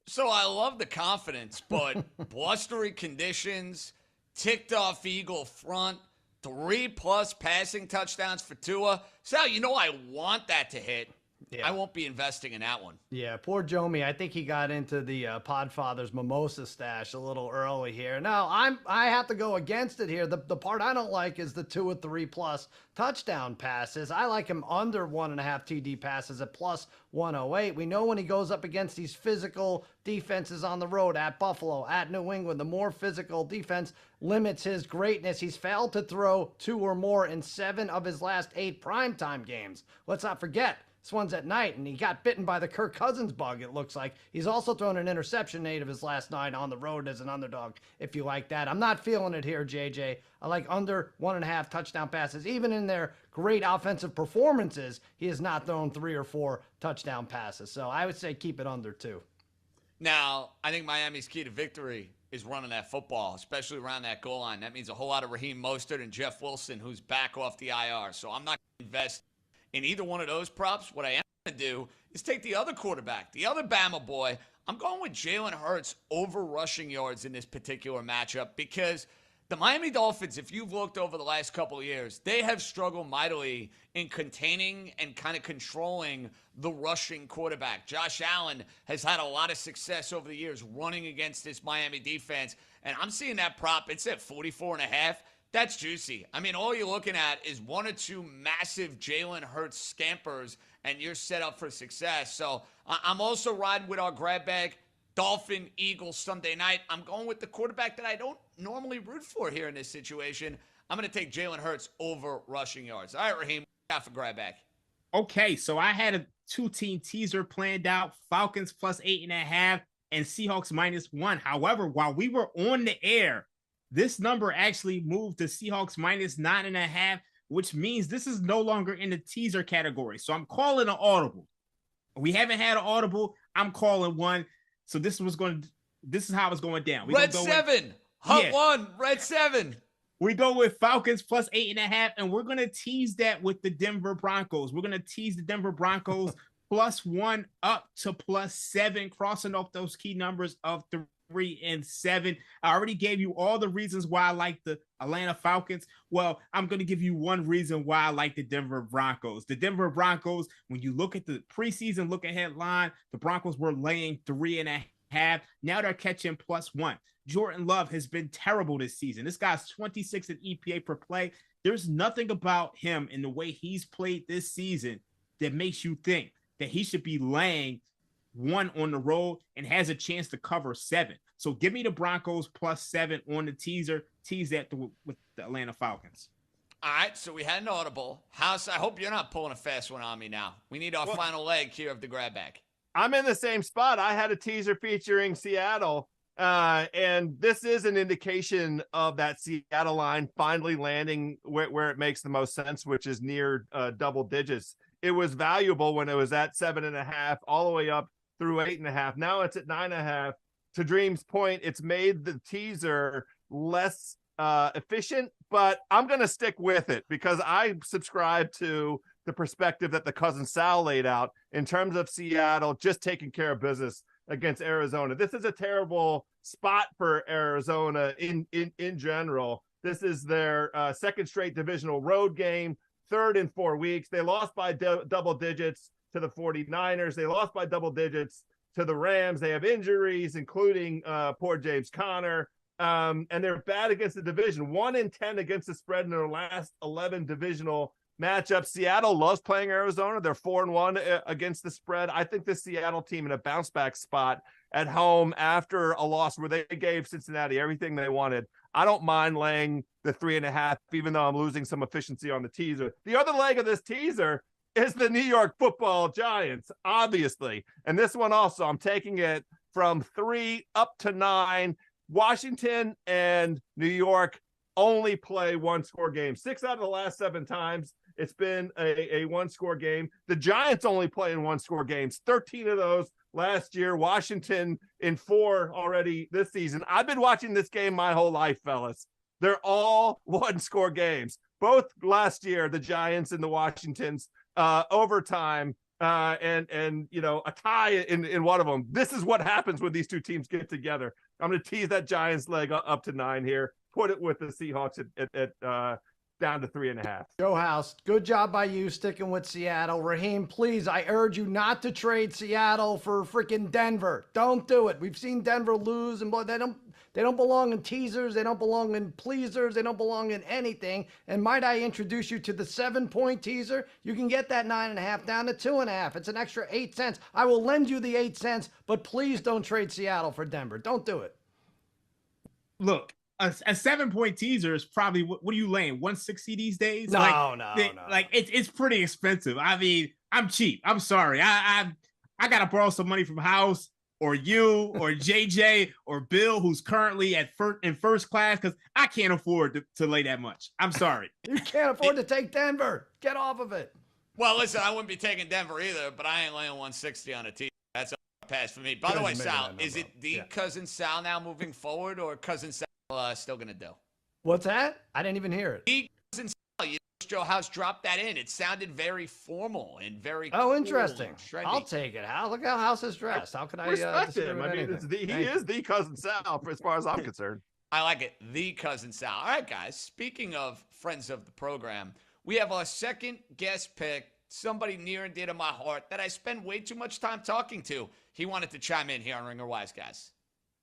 So I love the confidence, but blustery conditions, ticked off Eagle front, 3+ passing touchdowns for Tua. Sal, you know I want that to hit. Yeah. I won't be investing in that one. Yeah, poor Jomi. I think he got into the Podfather's mimosa stash a little early here. No, I have to go against it here. The part I don't like is the 2 or 3+ touchdown passes. I like him under 1.5 TD passes at +108. We know when he goes up against these physical defenses on the road at Buffalo, at New England, the more physical defense limits his greatness. He's failed to throw 2 or more in 7 of his last 8 primetime games. Let's not forget. This one's at night, and he got bitten by the Kirk Cousins bug, it looks like. He's also thrown an interception 8 of his last 9 on the road as an underdog, if you like that. I'm not feeling it here, JJ. I like under 1.5 touchdown passes. Even in their great offensive performances, he has not thrown 3 or 4 touchdown passes. So I would say keep it under 2. Now, I think Miami's key to victory is running that football, especially around that goal line. That means a whole lot of Raheem Mostert and Jeff Wilson, who's back off the IR. So I'm not going to invest in either one of those props. What I am going to do is take the other quarterback, the other Bama boy. I'm going with Jalen Hurts over rushing yards in this particular matchup because the Miami Dolphins, if you've looked over the last couple of years, they have struggled mightily in containing and kind of controlling the rushing quarterback. Josh Allen has had a lot of success over the years running against this Miami defense, and I'm seeing that prop. It's at 44.5. That's juicy. I mean, all you're looking at is 1 or 2 massive Jalen Hurts scampers, and you're set up for success. So I'm also riding with our grab bag, Dolphin Eagles Sunday night. I'm going with the quarterback that I don't normally root for here in this situation. I'm going to take Jalen Hurts over rushing yards. All right, Raheem, what you got for grab bag? Okay, so I had a 2-team teaser planned out, Falcons +8.5 and Seahawks -1. However, while we were on the air, this number actually moved to Seahawks -9.5, which means this is no longer in the teaser category. So I'm calling an audible. We haven't had an audible. I'm calling one. So this is how it's going down. Red 7. Hut 1. Red 7. We go with Falcons +8.5, and we're going to tease that with the Denver Broncos. We're going to tease the Denver Broncos +1 up to +7, crossing off those key numbers of 3 and 7. I already gave you all the reasons why I like the Atlanta Falcons. Well, I'm going to give you one reason why I like the Denver Broncos. The Denver Broncos, when you look at the preseason look-ahead line, the Broncos were laying 3.5. Now they're catching +1. Jordan Love has been terrible this season. This guy's 26 in EPA per play. There's nothing about him in the way he's played this season that makes you think that he should be laying 1 on the road and has a chance to cover 7. So give me the Broncos +7 on the teaser. Tease that with the Atlanta Falcons. All right, so we had an audible. House, I hope you're not pulling a fast one on me now. We need our final leg here of the grab bag. I'm in the same spot. I had a teaser featuring Seattle, and this is an indication of that Seattle line finally landing where it makes the most sense, which is near double digits. It was valuable when it was at 7.5 all the way up through 8.5. Now it's at 9.5. To Dream's point, it's made the teaser less efficient, but I'm going to stick with it because I subscribe to the perspective that the cousin Sal laid out in terms of Seattle just taking care of business against Arizona. This is a terrible spot for Arizona in general. This is their second straight divisional road game, third in 4 weeks. They lost by double digits to the 49ers. They lost by double digits to the Rams. They have injuries, including poor James Conner. And they're bad against the division. 1-10 against the spread in their last 11 divisional matchups. Seattle loves playing Arizona. They're 4-1 against the spread. I think the Seattle team in a bounce back spot at home after a loss where they gave Cincinnati everything they wanted. I don't mind laying the 3.5, even though I'm losing some efficiency on the teaser. The other leg of this teaser is the New York Football Giants, obviously. And this one also, I'm taking it from 3 up to 9. Washington and New York only play one-score games. 6 out of the last 7 times, it's been a one-score game. The Giants only play in one-score games. 13 of those last year. Washington in 4 already this season. I've been watching this game my whole life, fellas. They're all one-score games. Both last year, the Giants and the Washingtons, overtime, and a tie in one of them. This is what happens when these two teams get together. I'm going to tease that Giants leg up to 9 here. Put it with the Seahawks at down to 3.5. Joe House, good job by you sticking with Seattle. Raheem, please, I urge you not to trade Seattle for freaking Denver. Don't do it. We've seen Denver lose, and they don't belong in teasers. They don't belong in pleasers. They don't belong in anything. And might I introduce you to the 7-point teaser? You can get that 9.5 down to 2.5. It's an extra 8 cents. I will lend you the 8 cents, but please don't trade Seattle for Denver. Don't do it. Look, a 7-point teaser is probably, what are you laying, 160 these days? No. Like it's pretty expensive. I mean, I'm cheap. I'm sorry. I gotta borrow some money from House or you or JJ or Bill, who's currently in first class, because I can't afford to lay that much. I'm sorry. You can't afford to take Denver. Get off of it. Well, listen, I wouldn't be taking Denver either, but I ain't laying 160 on a team. That's a pass for me. By the way, Sal, is it the Cousin Sal now moving forward, or Cousin Sal still going to do? What's that? I didn't even hear it. The Cousin Sal. Joe House dropped that in. It sounded very formal and very interesting. Cool. I'll take it. Look how House is dressed. How can I respect him? I mean, he is the Cousin Sal as far as I'm concerned. I like it. The Cousin Sal. All right, guys. Speaking of friends of the program, we have our second guest pick, somebody near and dear to my heart that I spend way too much time talking to. He wanted to chime in here on Ringer Wise Guys.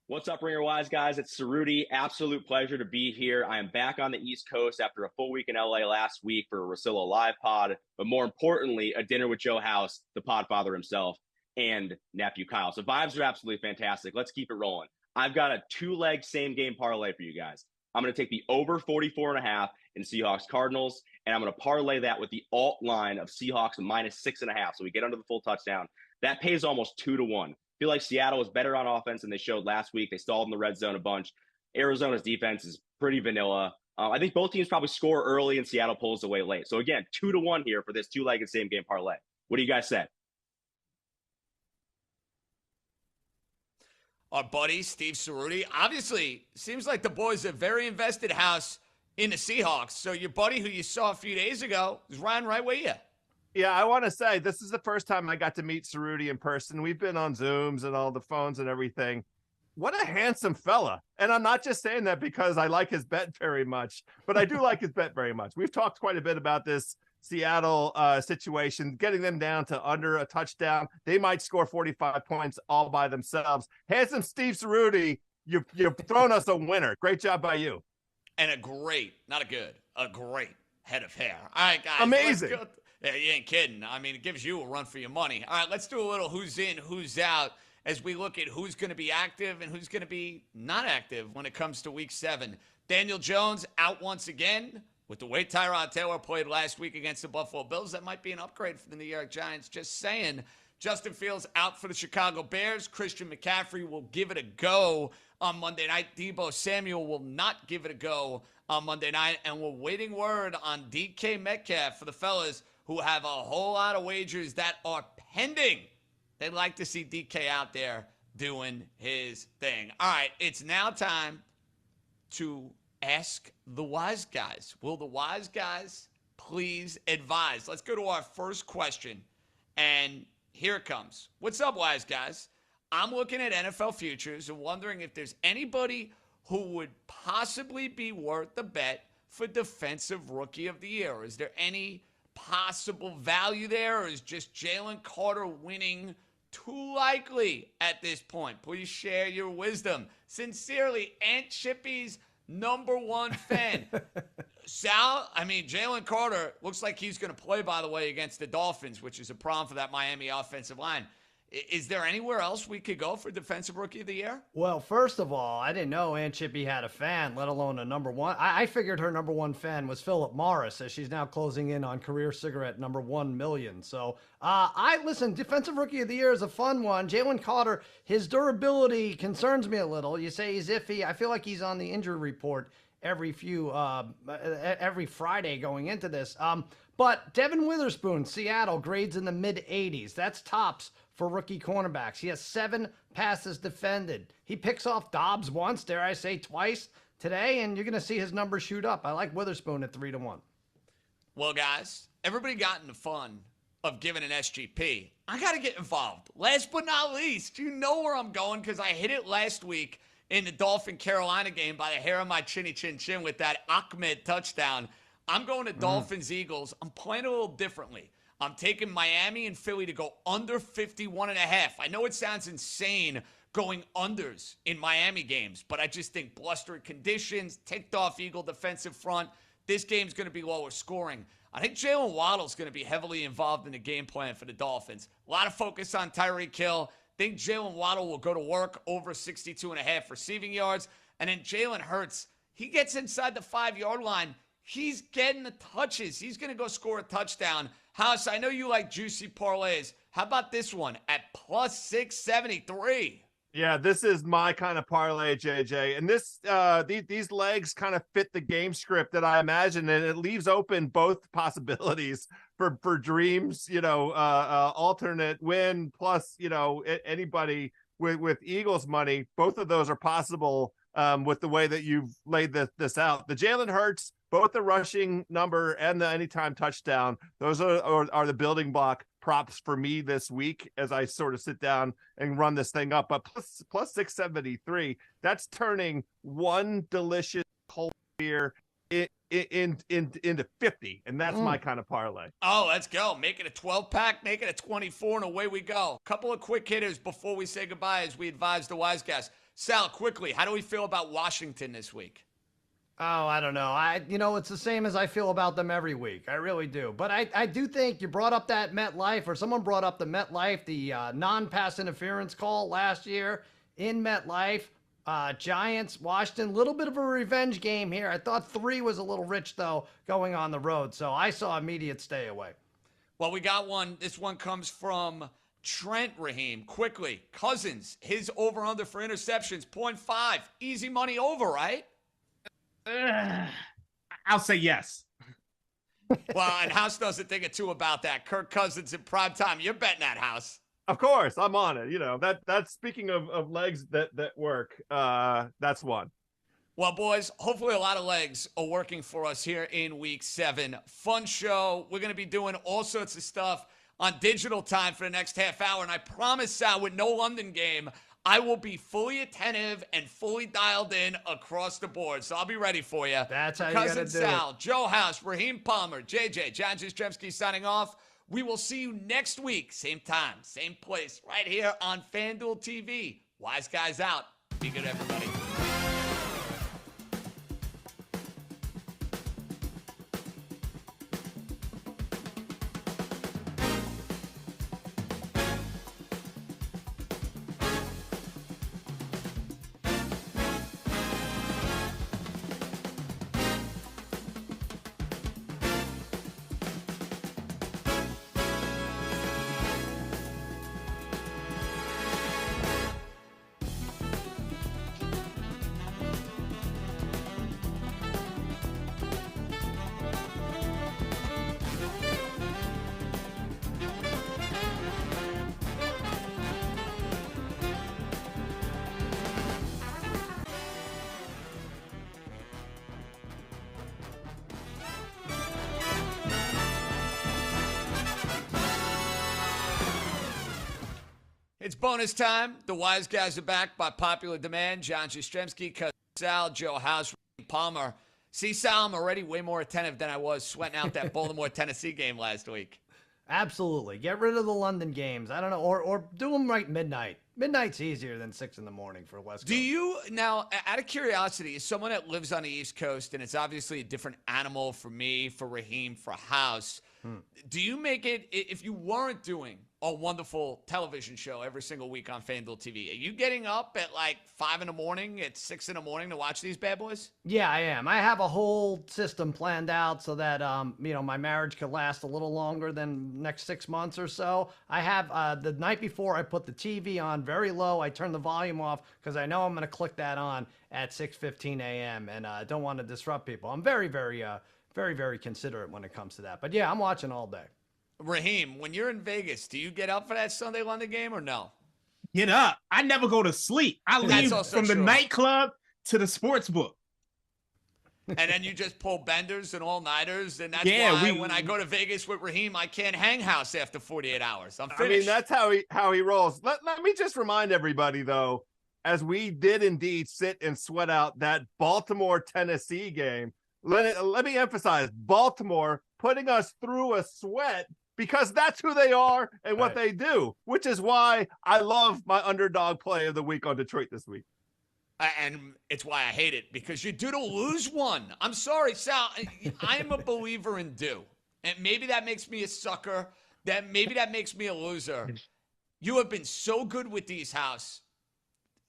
What's up, Ringer Wise Guys? It's Cerruti. Absolute pleasure to be here. I am back on the East Coast after a full week in LA last week for a Russillo Live pod, but more importantly, a dinner with Joe House, the podfather himself, and nephew Kyle. So vibes are absolutely fantastic. Let's keep it rolling. I've got a 2-leg same-game parlay for you guys. I'm going to take the over 44.5 in Seahawks Cardinals, and I'm going to parlay that with the alt line of Seahawks minus 6.5. So we get under the full touchdown. That pays almost 2-1. I feel like Seattle was better on offense than they showed last week. They stalled in the red zone a bunch. Arizona's defense is pretty vanilla. I think both teams probably score early and Seattle pulls away late. So again, 2-1 here for this 2-legged same game parlay. What do you guys say? Our buddy, Steve Cerruti. Obviously, seems like the boys are very invested, House, in the Seahawks. So your buddy who you saw a few days ago is riding right with you. Yeah, I want to say this is the first time I got to meet Cerruti in person. We've been on Zooms and all the phones and everything. What a handsome fella. And I'm not just saying that because I like his bet very much, but I do like his bet very much. We've talked quite a bit about this Seattle situation, getting them down to under a touchdown. They might score 45 points all by themselves. Handsome Steve Cerruti, you've thrown us a winner. Great job by you. And a great head of hair. All right, guys. Amazing. Yeah, you ain't kidding. I mean, it gives you a run for your money. All right, let's do a little who's in, who's out as we look at who's going to be active and who's going to be not active when it comes to Week 7. Daniel Jones out once again with the way Tyrod Taylor played last week against the Buffalo Bills. That might be an upgrade for the New York Giants. Just saying. Justin Fields out for the Chicago Bears. Christian McCaffrey will give it a go on Monday night. Deebo Samuel will not give it a go on Monday night. And we're waiting word on DK Metcalf for the fellas who have a whole lot of wagers that are pending. They'd like to see DK out there doing his thing. All right, it's now time to ask the wise guys. Will the wise guys please advise? Let's go to our first question, and here it comes. What's up, wise guys? I'm looking at NFL futures and wondering if there's anybody who would possibly be worth the bet for Defensive Rookie of the Year. Is there any possible value there, or is just Jalen Carter winning too likely at this point? Please share your wisdom. Sincerely, Aunt Chippy's #1 fan. Sal, I mean, Jalen Carter looks like he's going to play, by the way, against the Dolphins, which is a problem for that Miami offensive line. Is there anywhere else we could go for Defensive Rookie of the Year? Well, first of all, I didn't know Aunt Chippy had a fan, let alone a #1. I figured her #1 fan was Philip Morris, as she's now closing in on career cigarette #1 million. So, listen, Defensive Rookie of the Year is a fun one. Jalen Carter, his durability concerns me a little. You say he's iffy. I feel like he's on the injury report every Friday going into this. But Devin Witherspoon, Seattle, grades in the mid-80s. That's tops for rookie cornerbacks. He has 7 passes defended. He picks off Dobbs once, dare I say twice. today, and you're going to see his numbers shoot up. I like Witherspoon at 3-1. Well, guys, everybody got in the fun of giving an SGP. I got to get involved. Last but not least, you know where I'm going because I hit it last week in the Dolphin-Carolina game by the hair of my chinny chin chin with that Ahmed touchdown. I'm going to Dolphins-Eagles. I'm playing a little differently. I'm taking Miami and Philly to go under 51.5. I know it sounds insane going unders in Miami games, but I just think blustery conditions, ticked off Eagle defensive front, this game's going to be lower scoring. I think Jalen Waddle's going to be heavily involved in the game plan for the Dolphins. A lot of focus on Tyreek Hill. Think Jalen Waddle will go to work over 62.5 receiving yards. And then Jalen Hurts, he gets inside the 5-yard line. He's getting the touches. He's going to go score a touchdown. House, I know you like juicy parlays. How about this one at plus 673? Yeah, this is my kind of parlay, JJ. And this these legs kind of fit the game script that I imagine, and it leaves open both possibilities for dreams, alternate win plus, anybody with Eagles money. Both of those are possible with the way that you've laid this out. The Jalen Hurts, both the rushing number and the anytime touchdown, those are the building block props for me this week as I sort of sit down and run this thing up. But plus 673, that's turning one delicious cold beer into 50, and that's my kind of parlay. Oh, let's go. Make it a 12-pack, make it a 24, and away we go. Couple of quick hitters before we say goodbye as we advise the wise guys. Sal, quickly, how do we feel about Washington this week? Oh, I don't know. It's the same as I feel about them every week. I really do. But I do think you brought up that MetLife, or someone brought up the MetLife, the non-pass interference call last year in MetLife. Giants, Washington, little bit of a revenge game here. I thought 3 was a little rich, though, going on the road. So I saw immediate stay away. Well, we got one. This one comes from Trent Raheem. Quickly, Cousins, his over-under for interceptions, 0.5. Easy money over, right? I'll say yes. Well, and House doesn't think it too about that. Kirk Cousins in prime time. You're betting that, House. Of course, I'm on it. That's speaking of legs that work. That's one. Well, boys, hopefully a lot of legs are working for us here in week 7. Fun show. We're going to be doing all sorts of stuff on digital time for the next half hour. And I promise, Sal, with no London game, I will be fully attentive and fully dialed in across the board. So I'll be ready for you. That's how you Cousin gotta do Sal, it. Joe House, Raheem Palmer, JJ, John Jastremski signing off. We will see you next week. Same time, same place, right here on FanDuel TV. Wise guys out. Be good, everybody. It's bonus time. The wise guys are back by popular demand. John Jastremski, Cousin Sal, Joe House, Raheem Palmer. See, Sal, I'm already way more attentive than I was sweating out that Baltimore-Tennessee game last week. Absolutely. Get rid of the London games. I don't know. Or do them right midnight. Midnight's easier than 6 in the morning for West Coast. Do you, now, out of curiosity, as someone that lives on the East Coast, and it's obviously a different animal for me, for Raheem, for House, do you make it, if you weren't doing a wonderful television show every single week on FanDuel TV, are you getting up at like 5 in the morning, at 6 in the morning to watch these bad boys? Yeah, I am. I have a whole system planned out so that, my marriage could last a little longer than next 6 months or so. I have, the night before I put the TV on very low. I turn the volume off because I know I'm going to click that on at 6:15 a.m. and I don't want to disrupt people. I'm very, very, very, very considerate when it comes to that. But yeah, I'm watching all day. Raheem, when you're in Vegas, do you get up for that Sunday London game or no? Get up. I never go to sleep. I leave from the nightclub to the sports book. And then you just pull benders and all-nighters, and that's Yeah, why when I go to Vegas with Raheem, I can't hang house after 48 hours. I'm I finished. mean, that's how he rolls. Let me just remind everybody, though, as we did indeed sit and sweat out that Baltimore-Tennessee game, let me emphasize, Baltimore putting us through a sweat because that's who they are and what they do, which is why I love my underdog play of the week on Detroit this week. And it's why I hate it, because you're due to lose one. I'm sorry, Sal. I am a believer in due. And maybe that makes me a sucker. Maybe that makes me a loser. You have been so good with these house.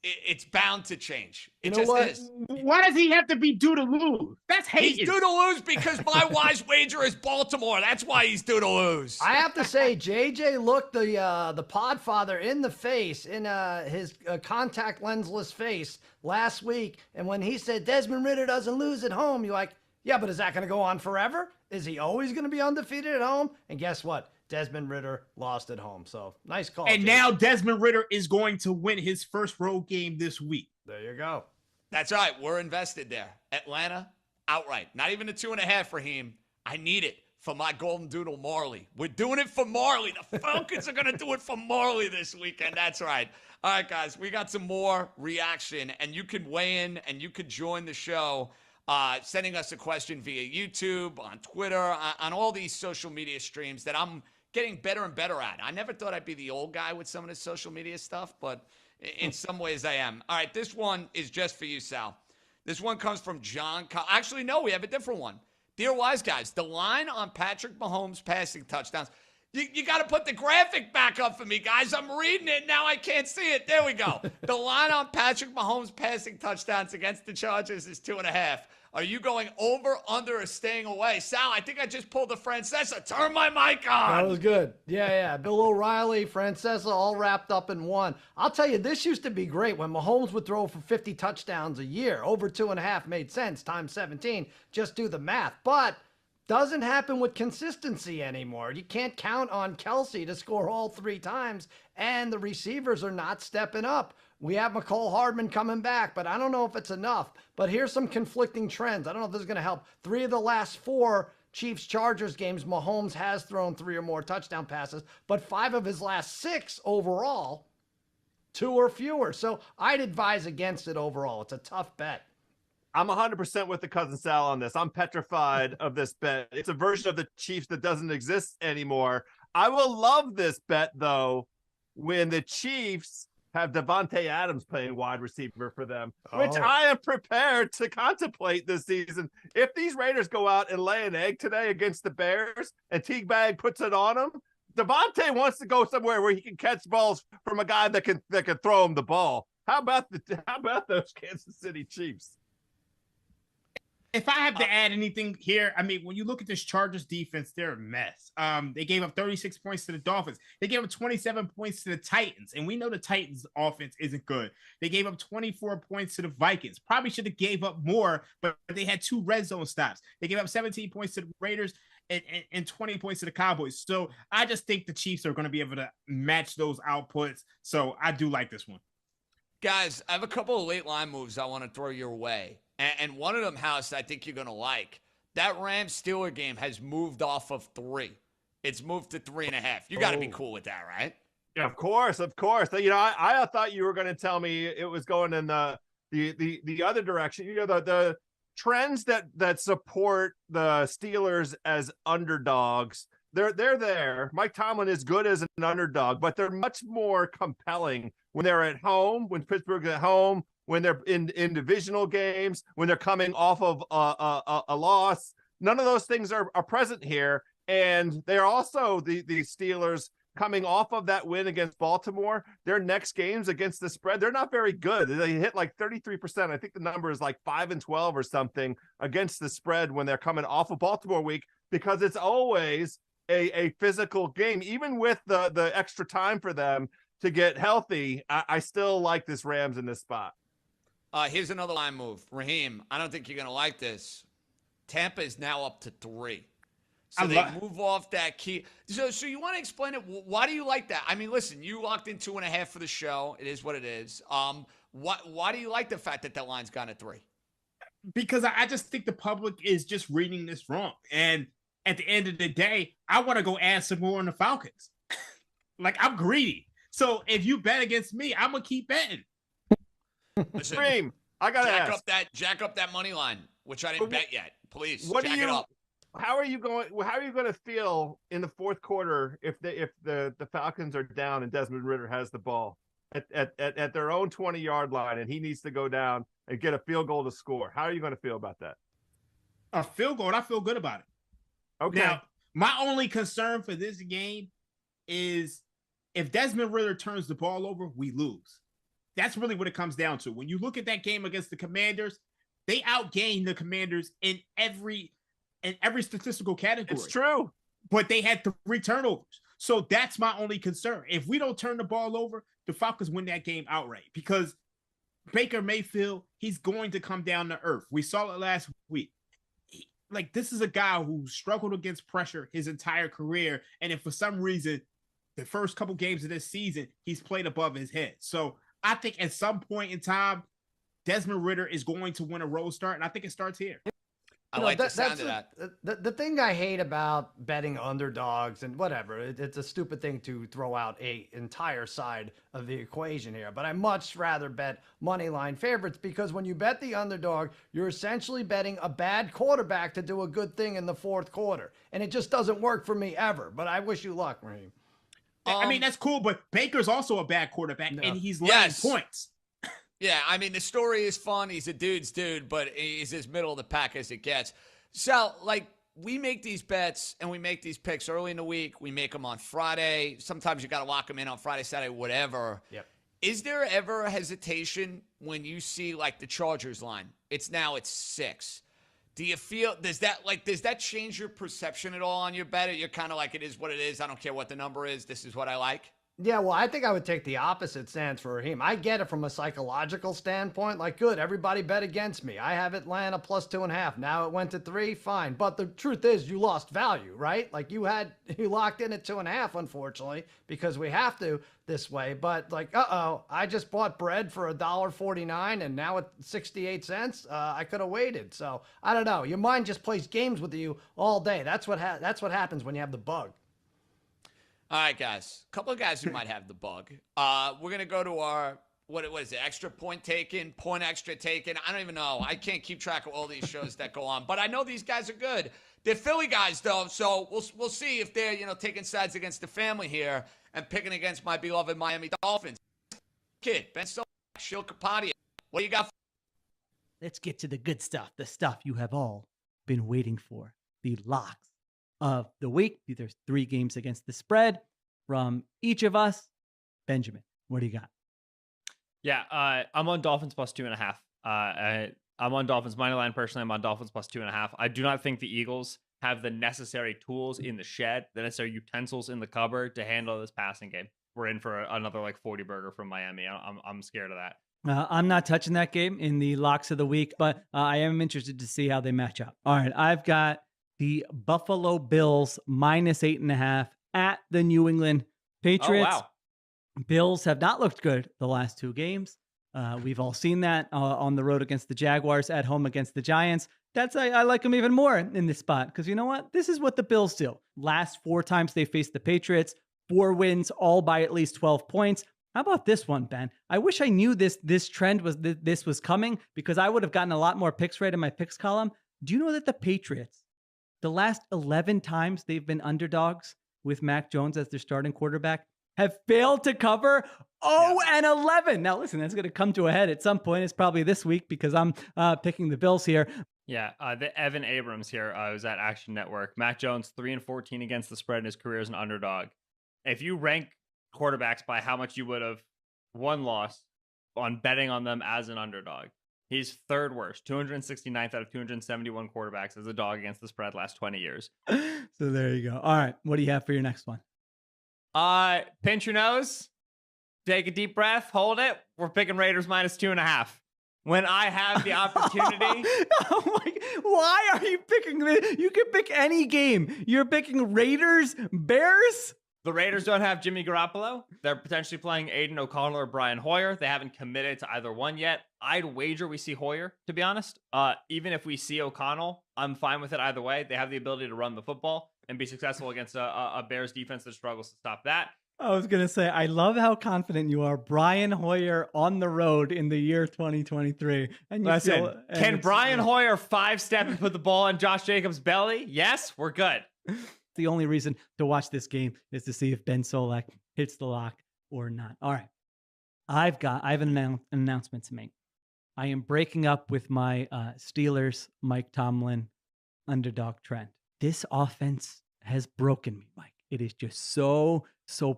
It's bound to change. It just is. Why does he have to be due to lose? That's hating. He's due to lose because my wise wager is Baltimore. That's why he's due to lose. I have to say, JJ looked the Podfather in the face, in his contact lensless face last week, and when he said Desmond Ridder doesn't lose at home, you're like, yeah, but is that going to go on forever? Is he always going to be undefeated at home? And guess what? Desmond Ridder lost at home. So nice call. And now Desmond Ridder is going to win his first road game this week. There you go. That's right. We're invested there. Atlanta, outright. Not even a 2.5, Raheem. I need it for my Golden Doodle Marley. We're doing it for Marley. The Falcons are going to do it for Marley this weekend. That's right. All right, guys. We got some more reaction, and you can weigh in, and you could join the show sending us a question via YouTube, on Twitter, on all these social media streams that I'm getting better and better at. I never thought I'd be the old guy with some of the social media stuff, but in some ways I am. All right, this one is just for you, Sal. This one comes from John. Actually, no, we have a different one. Dear Wise Guys, the line on Patrick Mahomes passing touchdowns. You got to put the graphic back up for me, guys. I'm reading it. Now I can't see it. There we go. The line on Patrick Mahomes passing touchdowns against the Chargers is 2.5. Are you going over, under, or staying away? Sal, I think I just pulled the Francesa. Turn my mic on. That was good. Yeah. Bill O'Reilly, Francesa, all wrapped up in one. I'll tell you, this used to be great when Mahomes would throw for 50 touchdowns a year. Over 2.5 made sense, times 17. Just do the math. But doesn't happen with consistency anymore. You can't count on Kelsey to score all 3 times, and the receivers are not stepping up. We have McCole Hardman coming back, but I don't know if it's enough. But here's some conflicting trends. I don't know if this is going to help. 3 of the last 4 Chiefs-Chargers games, Mahomes has thrown 3 or more touchdown passes, but 5 of his last 6 overall, 2 or fewer. So I'd advise against it overall. It's a tough bet. I'm 100% with the cousin Sal on this. I'm petrified of this bet. It's a version of the Chiefs that doesn't exist anymore. I will love this bet, though, when the Chiefs have Devontae Adams playing wide receiver for them, which I am prepared to contemplate this season. If these Raiders go out and lay an egg today against the Bears and Teagbag puts it on them, Devontae wants to go somewhere where he can catch balls from a guy that can throw him the ball. How about those Kansas City Chiefs? If I have to add anything here, I mean, when you look at this Chargers defense, they're a mess. They gave up 36 points to the Dolphins. They gave up 27 points to the Titans, and we know the Titans' offense isn't good. They gave up 24 points to the Vikings. Probably should have gave up more, but they had 2 red zone stops. They gave up 17 points to the Raiders and 20 points to the Cowboys. So I just think the Chiefs are going to be able to match those outputs. So I do like this one. Guys, I have a couple of late line moves I want to throw your way. And one of them, House, I think you're going to like. That Rams-Steeler game has moved off of 3. It's moved to 3.5. You got to be cool with that, right? Yeah, of course. You know, I thought you were going to tell me it was going in the other direction. You know, the trends that support the Steelers as underdogs, they're there. Mike Tomlin is good as an underdog, but they're much more compelling when they're at home, when Pittsburgh's at home, when they're in divisional games, when they're coming off of a loss. None of those things are present here. And they're also the Steelers coming off of that win against Baltimore. Their next games against the spread, they're not very good. They hit like 33%. I think the number is like 5-12 or something against the spread when they're coming off of Baltimore week, because it's always a physical game. Even with the extra time for them to get healthy, I still like this Rams in this spot. Here's another line move. Raheem, I don't think you're going to like this. Tampa is now up to 3. So they move off that key. So you want to explain it? Why do you like that? I mean, listen, you locked in 2.5 for the show. It is what it is. Why do you like the fact that line's gone to 3? Because I just think the public is just reading this wrong. And at the end of the day, I want to go add some more on the Falcons. Like, I'm greedy. So if you bet against me, I'm going to keep betting. Listen, Dream, I got to ask. Jack up that money line, which I didn't bet yet. Please, What jack it up. How are you going to feel in the fourth quarter if the Falcons are down and Desmond Ridder has the ball at their own 20-yard line and he needs to go down and get a field goal to score? How are you going to feel about that? A field goal, I feel good about it. Okay. Now, my only concern for this game is if Desmond Ridder turns the ball over, we lose. That's really what it comes down to. When you look at that game against the Commanders, they outgained the Commanders in every statistical category. It's true. But they had 3 turnovers. So that's my only concern. If we don't turn the ball over, the Falcons win that game outright because Baker Mayfield, he's going to come down to earth. We saw it last week. This is a guy who struggled against pressure his entire career. And if for some reason, the first couple games of this season, he's played above his head. So I think at some point in time, Desmond Ridder is going to win a road start. And I think it starts here. I like the sound of that. The thing I hate about betting underdogs and whatever, it's a stupid thing to throw out a entire side of the equation here. But I much rather bet money line favorites because when you bet the underdog, you're essentially betting a bad quarterback to do a good thing in the fourth quarter. And it just doesn't work for me ever. But I wish you luck, Raheem. I mean, that's cool, but Baker's also a bad quarterback, and he's laying points. Yeah, I mean, the story is fun. He's a dude's dude, but he's as middle of the pack as it gets. So, we make these bets and we make these picks early in the week. We make them on Friday. Sometimes you got to lock them in on Friday, Saturday, whatever. Yep. Is there ever a hesitation when you see, the Chargers line? It's 6. Do you feel, does that change your perception at all on your bet? Or you're kind of like, it is what it is. I don't care what the number is. This is what I like. Yeah, well, I think I would take the opposite stance for Raheem. I get it from a psychological standpoint. Good, everybody bet against me. I have Atlanta plus 2.5. Now it went to 3, fine. But the truth is you lost value, right? You locked in at 2.5, unfortunately, because we have to this way. But I just bought bread for $1.49 and now it's 68 cents. I could have waited. So I don't know. Your mind just plays games with you all day. That's what happens when you have the bug. All right, guys. A couple of guys who might have the bug. We're going to go to our, what is it, extra point taken, point extra taken. I don't even know. I can't keep track of all these shows that go on. But I know these guys are good. They're Philly guys, though, so we'll see if they're, taking sides against the family here and picking against my beloved Miami Dolphins. Kid, Ben Stone, Shil Kapadia. What do you got? Let's get to the good stuff, the stuff you have all been waiting for, the locks of the week. There's 3 games against the spread from each of us. Benjamin, what do you got? Yeah, I'm on Dolphins plus 2.5. I'm on Dolphins money line personally. I'm on Dolphins plus 2.5. I do not think the Eagles have the necessary tools in the shed, the necessary utensils in the cupboard to handle this passing game. We're in for another 40 burger from Miami. I'm scared of that. I'm not touching that game in the locks of the week, but I am interested to see how they match up. All right, I've got the Buffalo Bills minus 8.5 at the New England Patriots. Oh, wow. Bills have not looked good the last 2 games. We've all seen that on the road against the Jaguars, at home against the Giants. I like them even more in this spot because you know what? This is what the Bills do. Last 4 times they faced the Patriots, 4 wins, all by at least 12 points. How about this one, Ben? I wish I knew this trend was coming because I would have gotten a lot more picks right in my picks column. Do you know that the Patriots, the last 11 times they've been underdogs with Mac Jones as their starting quarterback, have failed to cover 0-11. Now, listen, that's going to come to a head at some point. It's probably this week because I'm picking the Bills here. Yeah, the Evan Abrams here was at Action Network. Mac Jones, 3-14 against the spread in his career as an underdog. If you rank quarterbacks by how much you would have won-loss on betting on them as an underdog, he's 3rd worst, 269th out of 271 quarterbacks as a dog against the spread last 20 years. So there you go. All right, what do you have for your next one? Pinch your nose, take a deep breath, hold it. We're picking Raiders minus 2.5. When I have the opportunity. Oh my, why are you picking this? You can pick any game. You're picking Raiders, Bears? The Raiders don't have Jimmy Garoppolo. They're potentially playing Aiden O'Connell or Brian Hoyer. They haven't committed to either one yet. I'd wager we see Hoyer, to be honest. Even if we see O'Connell, I'm fine with it either way. They have the ability to run the football and be successful against a Bears defense that struggles to stop that. I was going to say, I love how confident you are. Brian Hoyer on the road in the year 2023. And you Listen, can Brian Hoyer 5-step and put the ball in Josh Jacobs' belly? Yes, we're good. The only reason to watch this game is to see if Ben Solak hits the lock or not. All right. I have an announcement to make. I am breaking up with my Steelers Mike Tomlin underdog trend. This offense has broken me, Mike. It is just so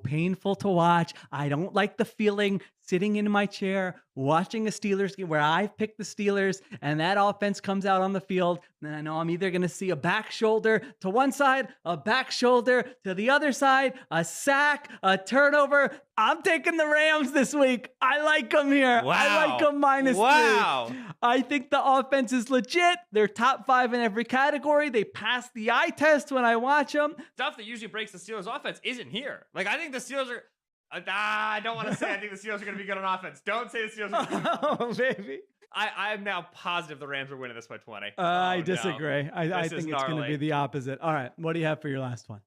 painful to watch. I don't like the feeling sitting in my chair, watching a Steelers game where I've picked the Steelers and that offense comes out on the field. And I know I'm either going to see a back shoulder to one side, a back shoulder to the other side, a sack, a turnover. I'm taking the Rams this week. I like them here. Wow. I like them -3. I think the offense is legit. They're top 5 in every category. They pass the eye test when I watch them. Stuff that usually breaks the Steelers' offense isn't here. Like, I think the Steelers are... I don't want to say I think the Steelers are going to be good on offense. Don't say the Steelers are going to be good. Oh, baby. I am now positive the Rams are winning this by 20. I disagree. No. I think it's going to be the opposite. All right. What do you have for your last one?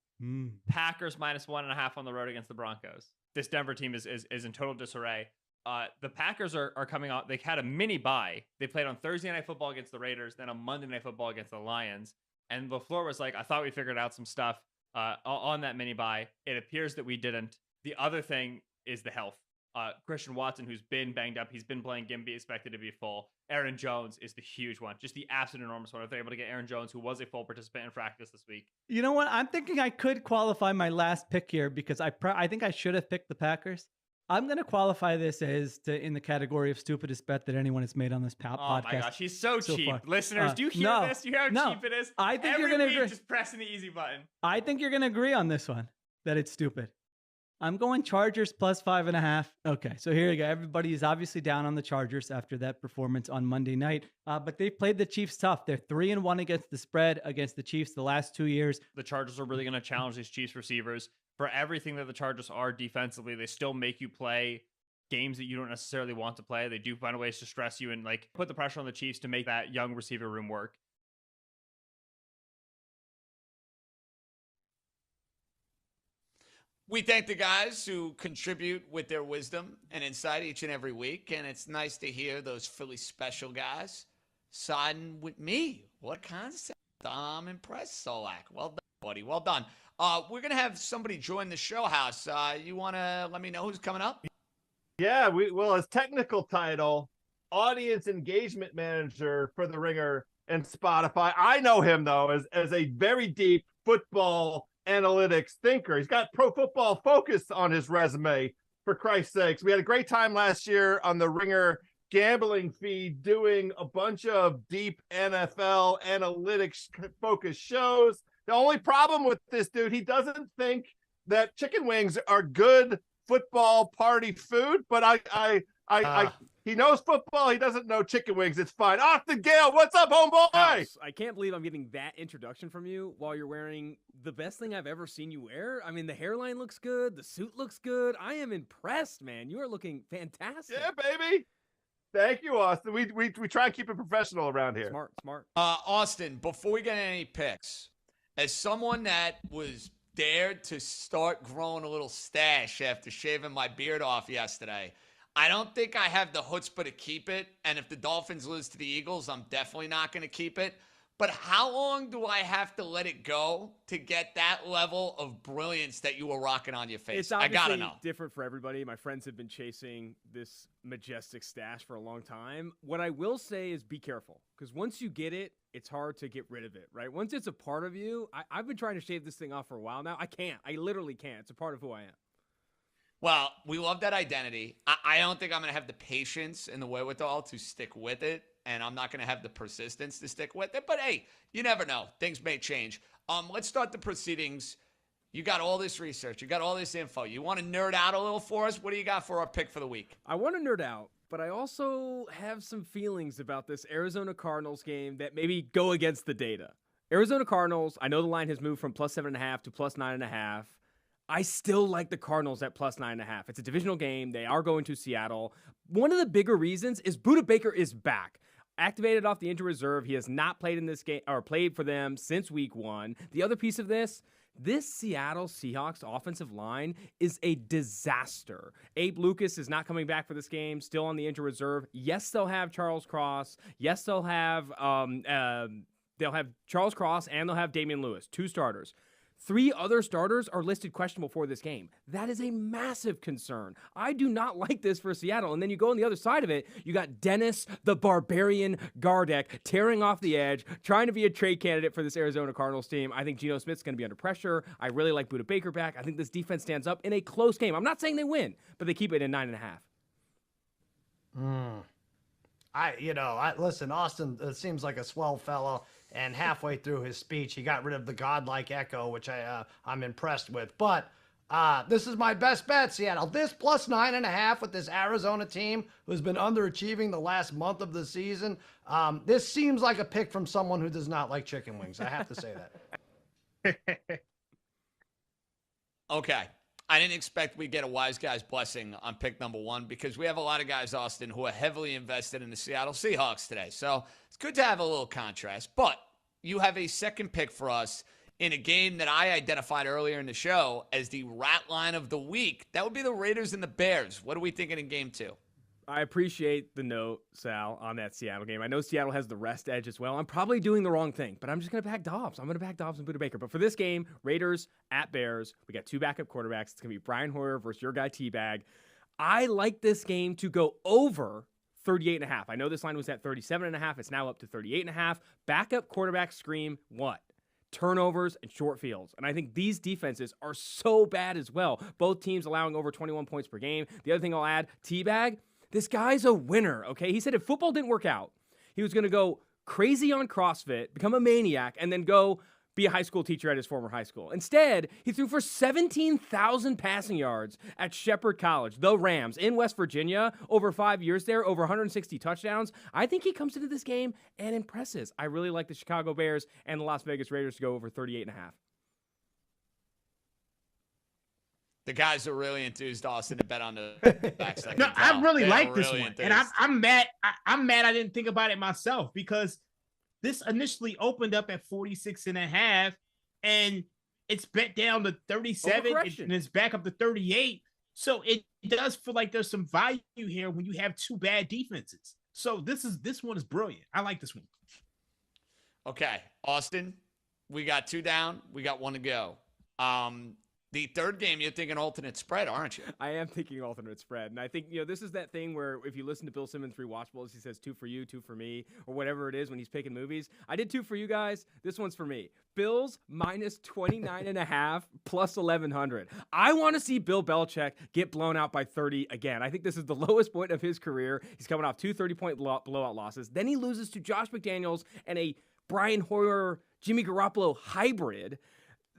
Packers -1.5 on the road against the Broncos. This Denver team is in total disarray. The Packers are coming out. They had a mini bye. They played on Thursday Night Football against the Raiders, then on Monday Night Football against the Lions. And LaFleur was like, I thought we figured out some stuff on that mini bye. It appears that we didn't. The other thing is the health. Christian Watson, who's been banged up, he's been playing Gimby, expected to be full. Aaron Jones is the huge one, just the absolute enormous one. If they're able to get Aaron Jones, who was a full participant in practice this week. You know what? I'm thinking I could qualify my last pick here because I think I should have picked the Packers. I'm going to qualify this as in the category of stupidest bet that anyone has made on this podcast. Oh my gosh, he's so cheap. Far. Listeners, do you hear this? You hear how cheap it is? I think Every you're going to agree. Just pressing the easy button. I think you're going to agree on this one, that it's stupid. I'm going Chargers +5.5. Okay, so here you go. Everybody is obviously down on the Chargers after that performance on Monday night, but they've played the Chiefs tough. They're 3-1 against the spread against the Chiefs the last 2 years. The Chargers are really going to challenge these Chiefs receivers for everything that the Chargers are defensively. They still make you play games that you don't necessarily want to play. They do find ways to stress you and like put the pressure on the Chiefs to make that young receiver room work. We thank the guys who contribute with their wisdom and insight each and every week, and it's nice to hear those Philly special guys siding with me. What concept? I'm impressed, Solak. Well done, buddy. Well done. We're going to have somebody join the show house. You want to let me know who's coming up? Yeah, well, his technical title, Audience Engagement Manager for The Ringer and Spotify. I know him, though, as a very deep football analytics thinker. He's got Pro Football Focus on his resume, for Christ's sakes. We had a great time last year on the Ringer gambling feed doing a bunch of deep NFL analytics focused shows. The only problem with this dude, he doesn't think that chicken wings are good football party food, but he knows football. He doesn't know chicken wings. It's fine. Austin Gale, what's up, homeboy? House, I can't believe I'm getting that introduction from you while you're wearing the best thing I've ever seen you wear. I mean, the hairline looks good. The suit looks good. I am impressed, man. You are looking fantastic. Yeah, baby. Thank you, Austin. We try and keep it professional around here. Smart. Austin, before we get any picks, as someone that was dared to start growing a little stash after shaving my beard off yesterday, I don't think I have the chutzpah to keep it. And if the Dolphins lose to the Eagles, I'm definitely not going to keep it. But how long do I have to let it go to get that level of brilliance that you were rocking on your face? It's I got to obviously know. different for everybody. My friends have been chasing this majestic stash for a long time. What I will say is be careful, because once you get it, it's hard to get rid of it, right? Once it's a part of you, I've been trying to shave this thing off for a while now. I can't. I literally can't. It's a part of who I am. Well, we love that identity. I don't think I'm going to have the patience and the wherewithal to stick with it, and I'm not going to have the persistence to stick with it. But, hey, you never know. Things may change. Let's start the proceedings. You got all this research. You got all this info. You want to nerd out a little for us? What do you got for our pick for the week? I want to nerd out, but I also have some feelings about this Arizona Cardinals game that maybe go against the data. Arizona Cardinals, I know the line has moved from +7.5 to +9.5. I still like the Cardinals at plus 9.5. It's a divisional game. They are going to Seattle. One of the bigger reasons is Budda Baker is back. Activated off the injured reserve. He has not played in this game or played for them since week 1. The other piece of this Seattle Seahawks offensive line is a disaster. Abe Lucas is not coming back for this game, still on the injured reserve. Yes, they'll have Charles Cross. Yes, they'll have Charles Cross and they'll have Damian Lewis, 2 starters. 3 other starters are listed questionable for this game. That is a massive concern. I do not like this for Seattle. And then you go on the other side of it, you got Dennis the Barbarian Gardeck tearing off the edge, trying to be a trade candidate for this Arizona Cardinals team. I think Geno Smith's going to be under pressure. I really like Budda Baker back. I think this defense stands up in a close game. I'm not saying they win, but they keep it in 9.5. Listen, Austin seems like a swell fellow, and halfway through his speech, he got rid of the godlike echo, which I'm impressed with. But this is my best bet, Seattle. This plus 9.5 with this Arizona team who's been underachieving the last month of the season. This seems like a pick from someone who does not like chicken wings. I have to say that. Okay. I didn't expect we'd get a wise guy's blessing on pick number 1 because we have a lot of guys, Austin, who are heavily invested in the Seattle Seahawks today. So it's good to have a little contrast. But you have a second pick for us in a game that I identified earlier in the show as the rat line of the week. That would be the Raiders and the Bears. What are we thinking in game 2? I appreciate the note, Sal, on that Seattle game. I know Seattle has the rest edge as well. I'm probably doing the wrong thing, but I'm just going to back Dobbs. I'm going to back Dobbs and Budda Baker. But for this game, Raiders at Bears, we got 2 backup quarterbacks. It's going to be Brian Hoyer versus your guy T-Bag. I like this game to go over 38.5. I know this line was at 37.5. It's now up to 38.5. Backup quarterbacks scream what? Turnovers and short fields. And I think these defenses are so bad as well. Both teams allowing over 21 points per game. The other thing I'll add, T-Bag, this guy's a winner, okay? He said if football didn't work out, he was going to go crazy on CrossFit, become a maniac, and then go be a high school teacher at his former high school. Instead, he threw for 17,000 passing yards at Shepherd College, the Rams, in West Virginia, over 5 years there, over 160 touchdowns. I think he comes into this game and impresses. I really like the Chicago Bears and the Las Vegas Raiders to go over 38.5. The guys are really enthused, Austin, to bet on the backs. No, I really like this really one. enthused. And I'm mad. I'm mad I didn't think about it myself because this initially opened up at 46.5 and it's bet down to 37 and it's back up to 38. So it does feel like there's some value here when you have 2 bad defenses. So this one is brilliant. I like this one. Okay, Austin, we got 2 down. We got 1 to go. The third game, you're thinking alternate spread, aren't you? I am thinking alternate spread. And I think, this is that thing where if you listen to Bill Simmons' Rewatchables, he says 2 for you, 2 for me, or whatever it is when he's picking movies. I did 2 for you guys. This one's for me. Bills minus 29.5 plus 1,100. I want to see Bill Belichick get blown out by 30 again. I think this is the lowest point of his career. He's coming off 2 30-point blowout losses. Then he loses to Josh McDaniels and a Brian Hoyer, Jimmy Garoppolo hybrid.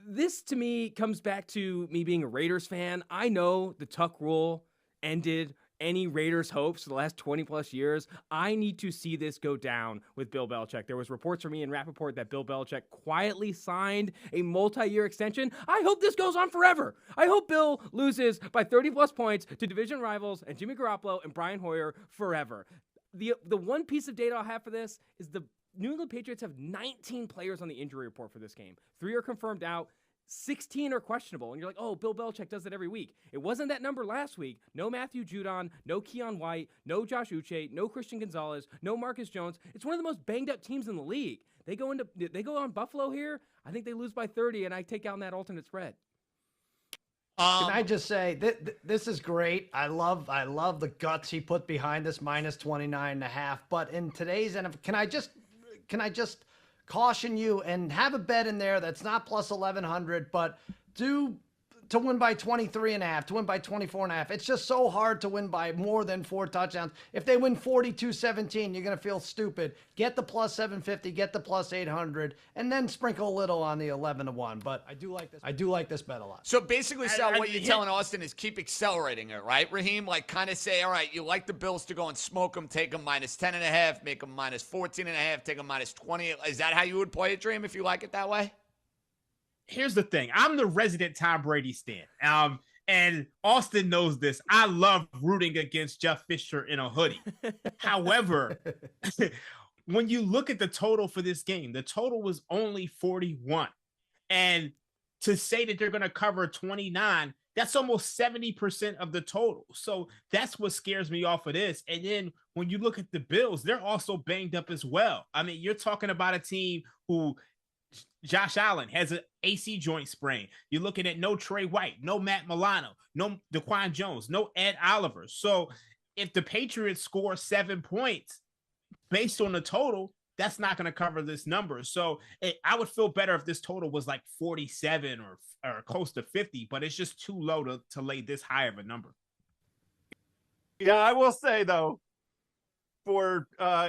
This, to me, comes back to me being a Raiders fan. I know the Tuck rule ended any Raiders' hopes for the last 20-plus years. I need to see this go down with Bill Belichick. There was reports from Ian Rappaport that Bill Belichick quietly signed a multi-year extension. I hope this goes on forever. I hope Bill loses by 30-plus points to division rivals and Jimmy Garoppolo and Brian Hoyer forever. The one piece of data I'll have for this is the New England Patriots have 19 players on the injury report for this game. 3 are confirmed out. 16 are questionable. And you're like, oh, Bill Belichick does that every week. It wasn't that number last week. No Matthew Judon, no Keon White, no Josh Uche, no Christian Gonzalez, no Marcus Jones. It's one of the most banged up teams in the league. They go on Buffalo here. I think they lose by 30, and I take out in that alternate spread. Can I just say this is great. I love the guts he put behind this minus 29.5. But in today's NFL, can I just caution you and have a bet in there that's not plus 1,100, but to win by 23.5, to win by 24.5. It's just so hard to win by more than 4 touchdowns. If they win 42-17, you're going to feel stupid. Get the plus 750, get the plus 800, and then sprinkle a little on the 11-1. But I do like this bet a lot. So basically, Sal, what you're telling Austin is keep accelerating it, right, Raheem? Like kind of say, all right, you like the Bills to go and smoke them, take them minus 10.5, make them minus 14.5, take them minus 20. Is that how you would play it, Dream, if you like it that way? here's the thing. I'm the resident Tom Brady stan. And Austin knows this. I love rooting against Jeff Fisher in a hoodie. However, when you look at the total for this game, the total was only 41. And to say that they're going to cover 29, that's almost 70% of the total. So that's what scares me off of this. And then when you look at the Bills, they're also banged up as well. I mean, you're talking about a team who Josh Allen has an AC joint sprain. You're looking at no Trey White, no Matt Milano, no Daquan Jones, no Ed Oliver. So if the Patriots score 7 points based on the total, that's not going to cover this number. So I would feel better if this total was like 47 or close to 50, but it's just too low to lay this high of a number. Yeah, I will say, though, for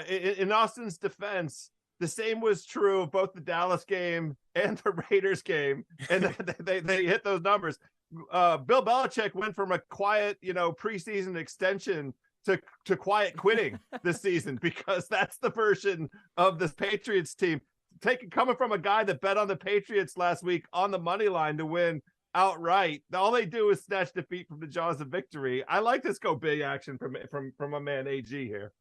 in Austin's defense, the same was true of both the Dallas game and the Raiders game, and they hit those numbers. Bill Belichick went from a quiet, preseason extension to quiet quitting this season, because that's the version of this Patriots team. Coming from a guy that bet on the Patriots last week on the money line to win outright, all they do is snatch defeat from the jaws of victory. I like this go big action from a man AG here.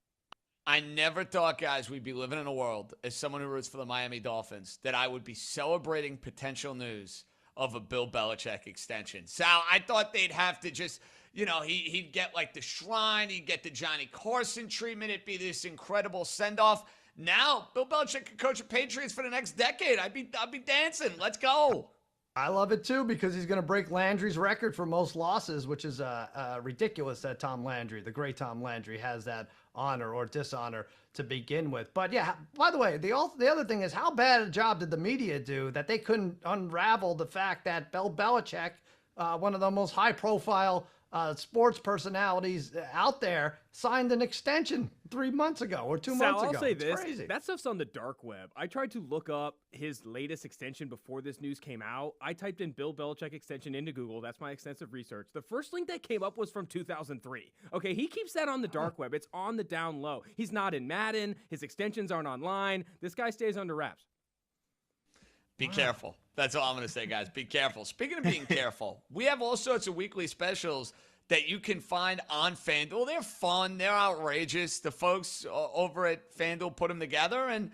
I never thought, guys, we'd be living in a world, as someone who roots for the Miami Dolphins, that I would be celebrating potential news of a Bill Belichick extension. Sal, I thought they'd have to just, he'd get like the shrine, he'd get the Johnny Carson treatment, it'd be this incredible send-off. Now, Bill Belichick could coach the Patriots for the next decade. I'd be dancing. Let's go. I love it too, because he's going to break Landry's record for most losses, which is ridiculous that Tom Landry, the great Tom Landry, has that honor or dishonor to begin with. But yeah, by the way, the other thing is, how bad a job did the media do that they couldn't unravel the fact that Bill Belichick, one of the most high-profile sports personalities out there, signed an extension 3 months ago or 2 months ago. I'll say it's this. crazy. That stuff's on the dark web. I tried to look up his latest extension before this news came out. I typed in Bill Belichick extension into Google. That's my extensive research. The first link that came up was from 2003. Okay, he keeps that on the dark web. It's on the down low. He's not in Madden. His extensions aren't online. This guy stays under wraps. Be careful. That's all I'm going to say, guys. Be careful. Speaking of being careful, we have all sorts of weekly specials that you can find on FanDuel. They're fun. They're outrageous. The folks over at FanDuel put them together. And,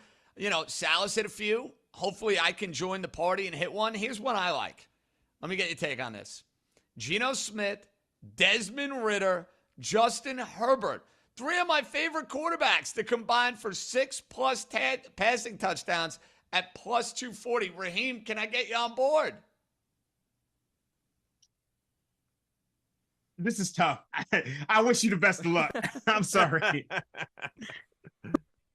Salas hit a few. Hopefully I can join the party and hit one. Here's what I like. Let me get your take on this. Geno Smith, Desmond Ridder, Justin Herbert. 3 of my favorite quarterbacks to combine for 6+ passing touchdowns at plus 240. Raheem, can I get you on board? This is tough. I wish you the best of luck. I'm sorry.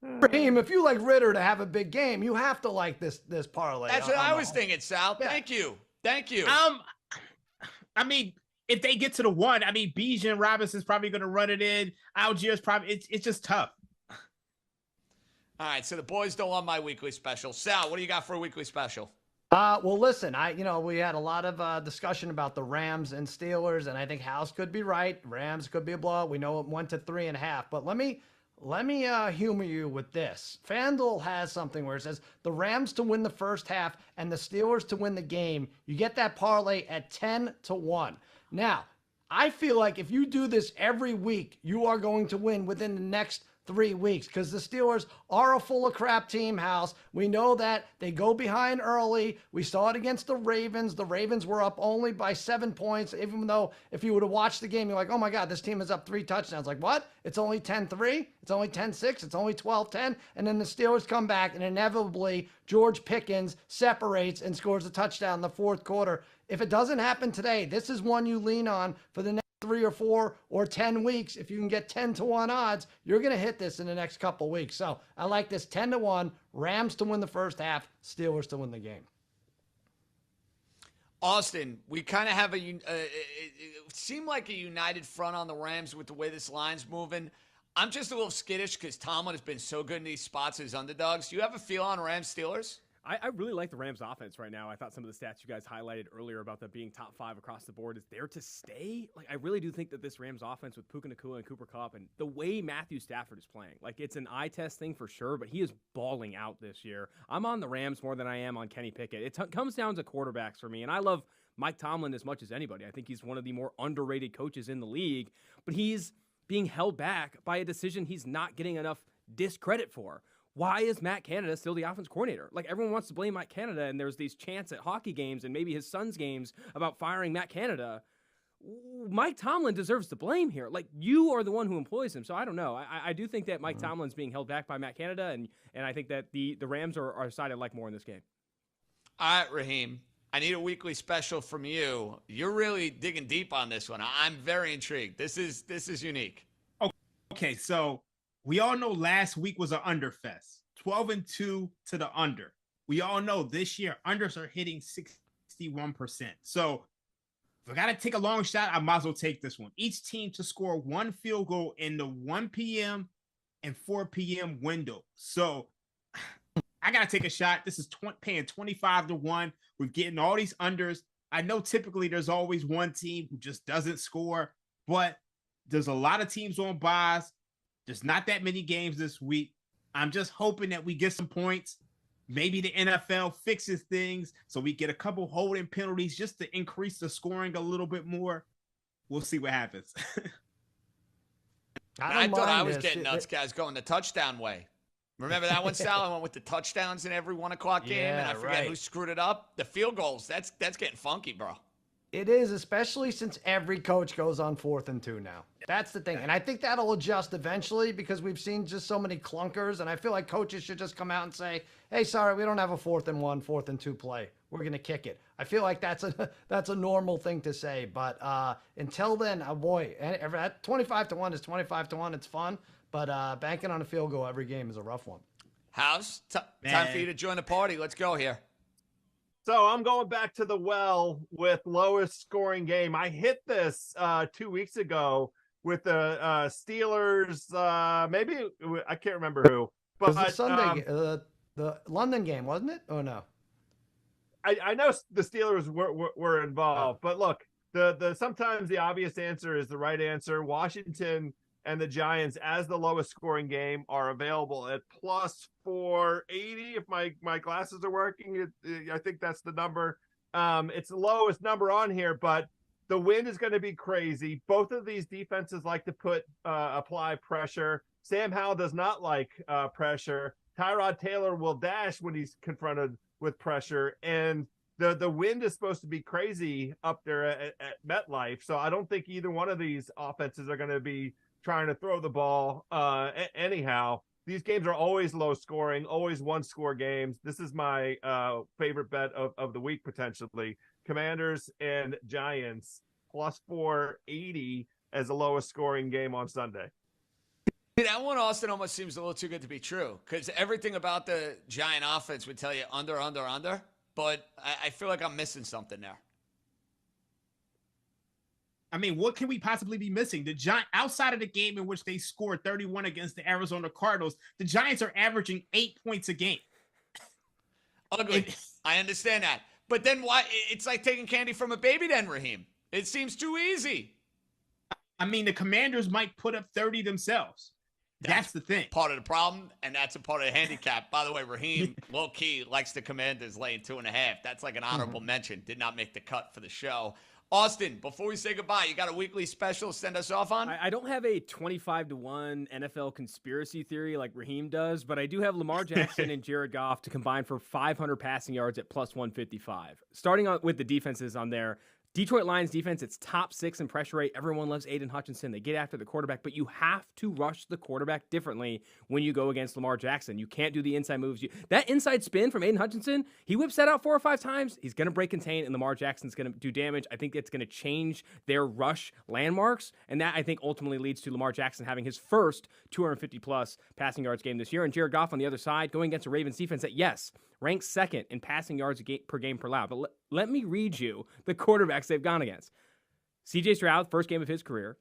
Raheem, if you like Ridder to have a big game, you have to like this parlay. That's what I was thinking, Sal. Yeah. Thank you. I mean, if they get to the 1, Bijan Robinson's probably going to run it in. Algiers probably. It's just tough. All right, so the boys don't want my weekly special. Sal, what do you got for a weekly special? Well, listen, we had a lot of discussion about the Rams and Steelers, and I think House could be right. Rams could be a blowout. We know it went to 3.5, but let me humor you with this. FanDuel has something where it says the Rams to win the first half and the Steelers to win the game. You get that parlay at 10-1. Now, I feel like if you do this every week, you are going to win within the next 3 weeks, because the Steelers are a full of crap team, House. We know that they go behind early. We saw it against the Ravens. The Ravens were up only by 7 points, even though if you would have watched the game, you're like, oh my God, this team is up 3 touchdowns. Like, what? It's only 10-3. It's only 10-6. It's only 12-10. And then the Steelers come back, and inevitably George Pickens separates and scores a touchdown in the fourth quarter. If it doesn't happen today, this is one you lean on for the next 3 or 4 or 10 weeks. If you can get 10-1 odds, you're going to hit this in the next couple weeks. So I like this 10-1, Rams to win the first half, Steelers to win the game. Austin, we kind of have it seemed like a united front on the Rams with the way this line's moving. I'm just a little skittish because Tomlin has been so good in these spots as underdogs. Do you have a feel on Rams Steelers? I really like the Rams offense right now. I thought some of the stats you guys highlighted earlier about them being top 5 across the board is there to stay. Like, I really do think that this Rams offense with Puka Nacua and Cooper Kupp and the way Matthew Stafford is playing, like, it's an eye test thing for sure, but he is balling out this year. I'm on the Rams more than I am on Kenny Pickett. It comes down to quarterbacks for me, and I love Mike Tomlin as much as anybody. I think he's one of the more underrated coaches in the league, but he's being held back by a decision he's not getting enough discredit for. Why is Matt Canada still the offense coordinator? Like, everyone wants to blame Matt Canada, and there's these chants at hockey games and maybe his son's games about firing Matt Canada. Mike Tomlin deserves the blame here. Like, you are the one who employs him. So I don't know. I do think that Mike Tomlin's being held back by Matt Canada, and I think that the Rams are a side I like more in this game. All right, Raheem, I need a weekly special from you. You're really digging deep on this one. I'm very intrigued. This is unique. Okay, so we all know last week was an underfest, 12-2 to the under. We all know this year unders are hitting 61%. So if I got to take a long shot, I might as well take this one. Each team to score one field goal in the 1 p.m. and 4 p.m. window. So I got to take a shot. This is paying 25-1. We're getting all these unders. I know typically there's always one team who just doesn't score, but there's a lot of teams on buys. There's not that many games this week. I'm just hoping that we get some points. Maybe the NFL fixes things so we get a couple holding penalties just to increase the scoring a little bit more. We'll see what happens. I thought I was getting nuts, guys, going the touchdown way. Remember that one, Sal? I went with the touchdowns in every 1 o'clock game, and I forget who screwed it up. The field goals, that's getting funky, bro. It is, especially since every coach goes on 4th and 2 now. That's the thing. And I think that'll adjust eventually because we've seen just so many clunkers. And I feel like coaches should just come out and say, hey, sorry, we don't have a 4th and 1, 4th and 2 play. We're going to kick it. I feel like that's a normal thing to say. But until then, boy, 25-1 is 25-1. It's fun. But banking on a field goal every game is a rough one. House, time for you to join the party. Let's go here. So I'm going back to the well with lowest scoring game. I hit this 2 weeks ago with the Steelers. Maybe I can't remember who, but it was the Sunday, the London game, wasn't it? Oh no, I know the Steelers were involved, but look, the sometimes the obvious answer is the right answer. Washington and the Giants as the lowest scoring game are available at plus 480. If my glasses are working, I think that's the number. It's the lowest number on here, but the wind is going to be crazy. Both of these defenses like to apply pressure. Sam Howell does not like pressure. Tyrod Taylor will dash when he's confronted with pressure, and the wind is supposed to be crazy up there at MetLife. So I don't think either one of these offenses are going to be trying to throw the ball anyhow. These games are always low scoring, always 1-score games. This is my favorite bet of the week, potentially. Commanders and Giants plus 480 as the lowest scoring game on Sunday. That one, Austin, almost seems a little too good to be true because everything about the Giant offense would tell you under, but I feel like I'm missing something there. I mean, what can we possibly be missing? The Giants, outside of the game in which they scored 31 against the Arizona Cardinals, the Giants are averaging 8 points a game. Ugly. I understand that. But then why? It's like taking candy from a baby then, Raheem. It seems too easy. I mean, the Commanders might put up 30 themselves. That's the thing. Part of the problem, and that's a part of the handicap. By the way, Raheem, low-key, likes the Commanders laying 2.5. That's like an honorable mention. Did not make the cut for the show. Austin, before we say goodbye, you got a weekly special to send us off on? I don't have a 25-1 NFL conspiracy theory like Raheem does, but I do have Lamar Jackson and Jared Goff to combine for 500 passing yards at plus 155. Starting with the defenses on there, Detroit Lions defense, it's top 6 in pressure rate. Everyone loves Aiden Hutchinson. They get after the quarterback, but you have to rush the quarterback differently when you go against Lamar Jackson. You can't do the inside moves. That inside spin from Aiden Hutchinson, he whips that out 4 or 5 times. He's going to break contain, and Lamar Jackson's going to do damage. I think it's going to change their rush landmarks, and that, I think, ultimately leads to Lamar Jackson having his first 250-plus passing yards game this year. And Jared Goff on the other side, going against a Ravens defense that, yes, ranks 2nd in passing yards per game per allowed. But let me read you the quarterbacks they've gone against. C.J. Stroud, first game of his career.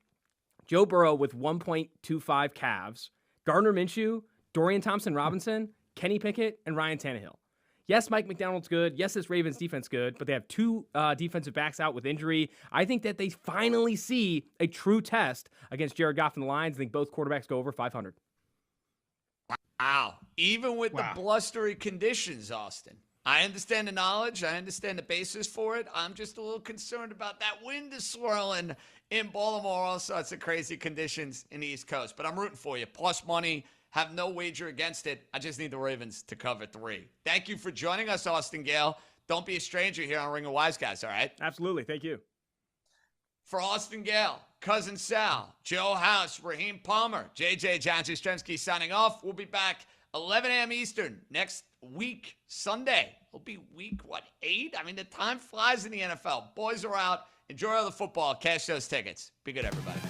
Joe Burrow with 1.25 calves. Gardner Minshew, Dorian Thompson-Robinson, Kenny Pickett, and Ryan Tannehill. Yes, Mike McDonald's good. Yes, this Ravens defense good, but they have 2 defensive backs out with injury. I think that they finally see a true test against Jared Goff and the Lions. I think both quarterbacks go over 500. Wow. Even with the blustery conditions, Austin. I understand the knowledge. I understand the basis for it. I'm just a little concerned about that wind is swirling in Baltimore. All sorts of crazy conditions in the East Coast. But I'm rooting for you. Plus money. Have no wager against it. I just need the Ravens to cover 3. Thank you for joining us, Austin Gale. Don't be a stranger here on Ring of Wise Guys, all right? Absolutely. Thank you. For Austin Gale, Cousin Sal, Joe House, Raheem Palmer, JJ John Jastremski signing off. We'll be back 11 a.m. Eastern next week, Sunday. It'll be week, 8? I mean, the time flies in the NFL. Boys are out. Enjoy all the football. Cash those tickets. Be good, everybody.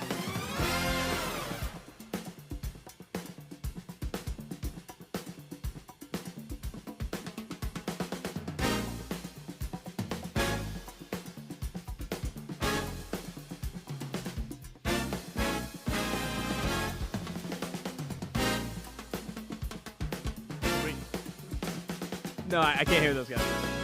No, I can't hear those guys.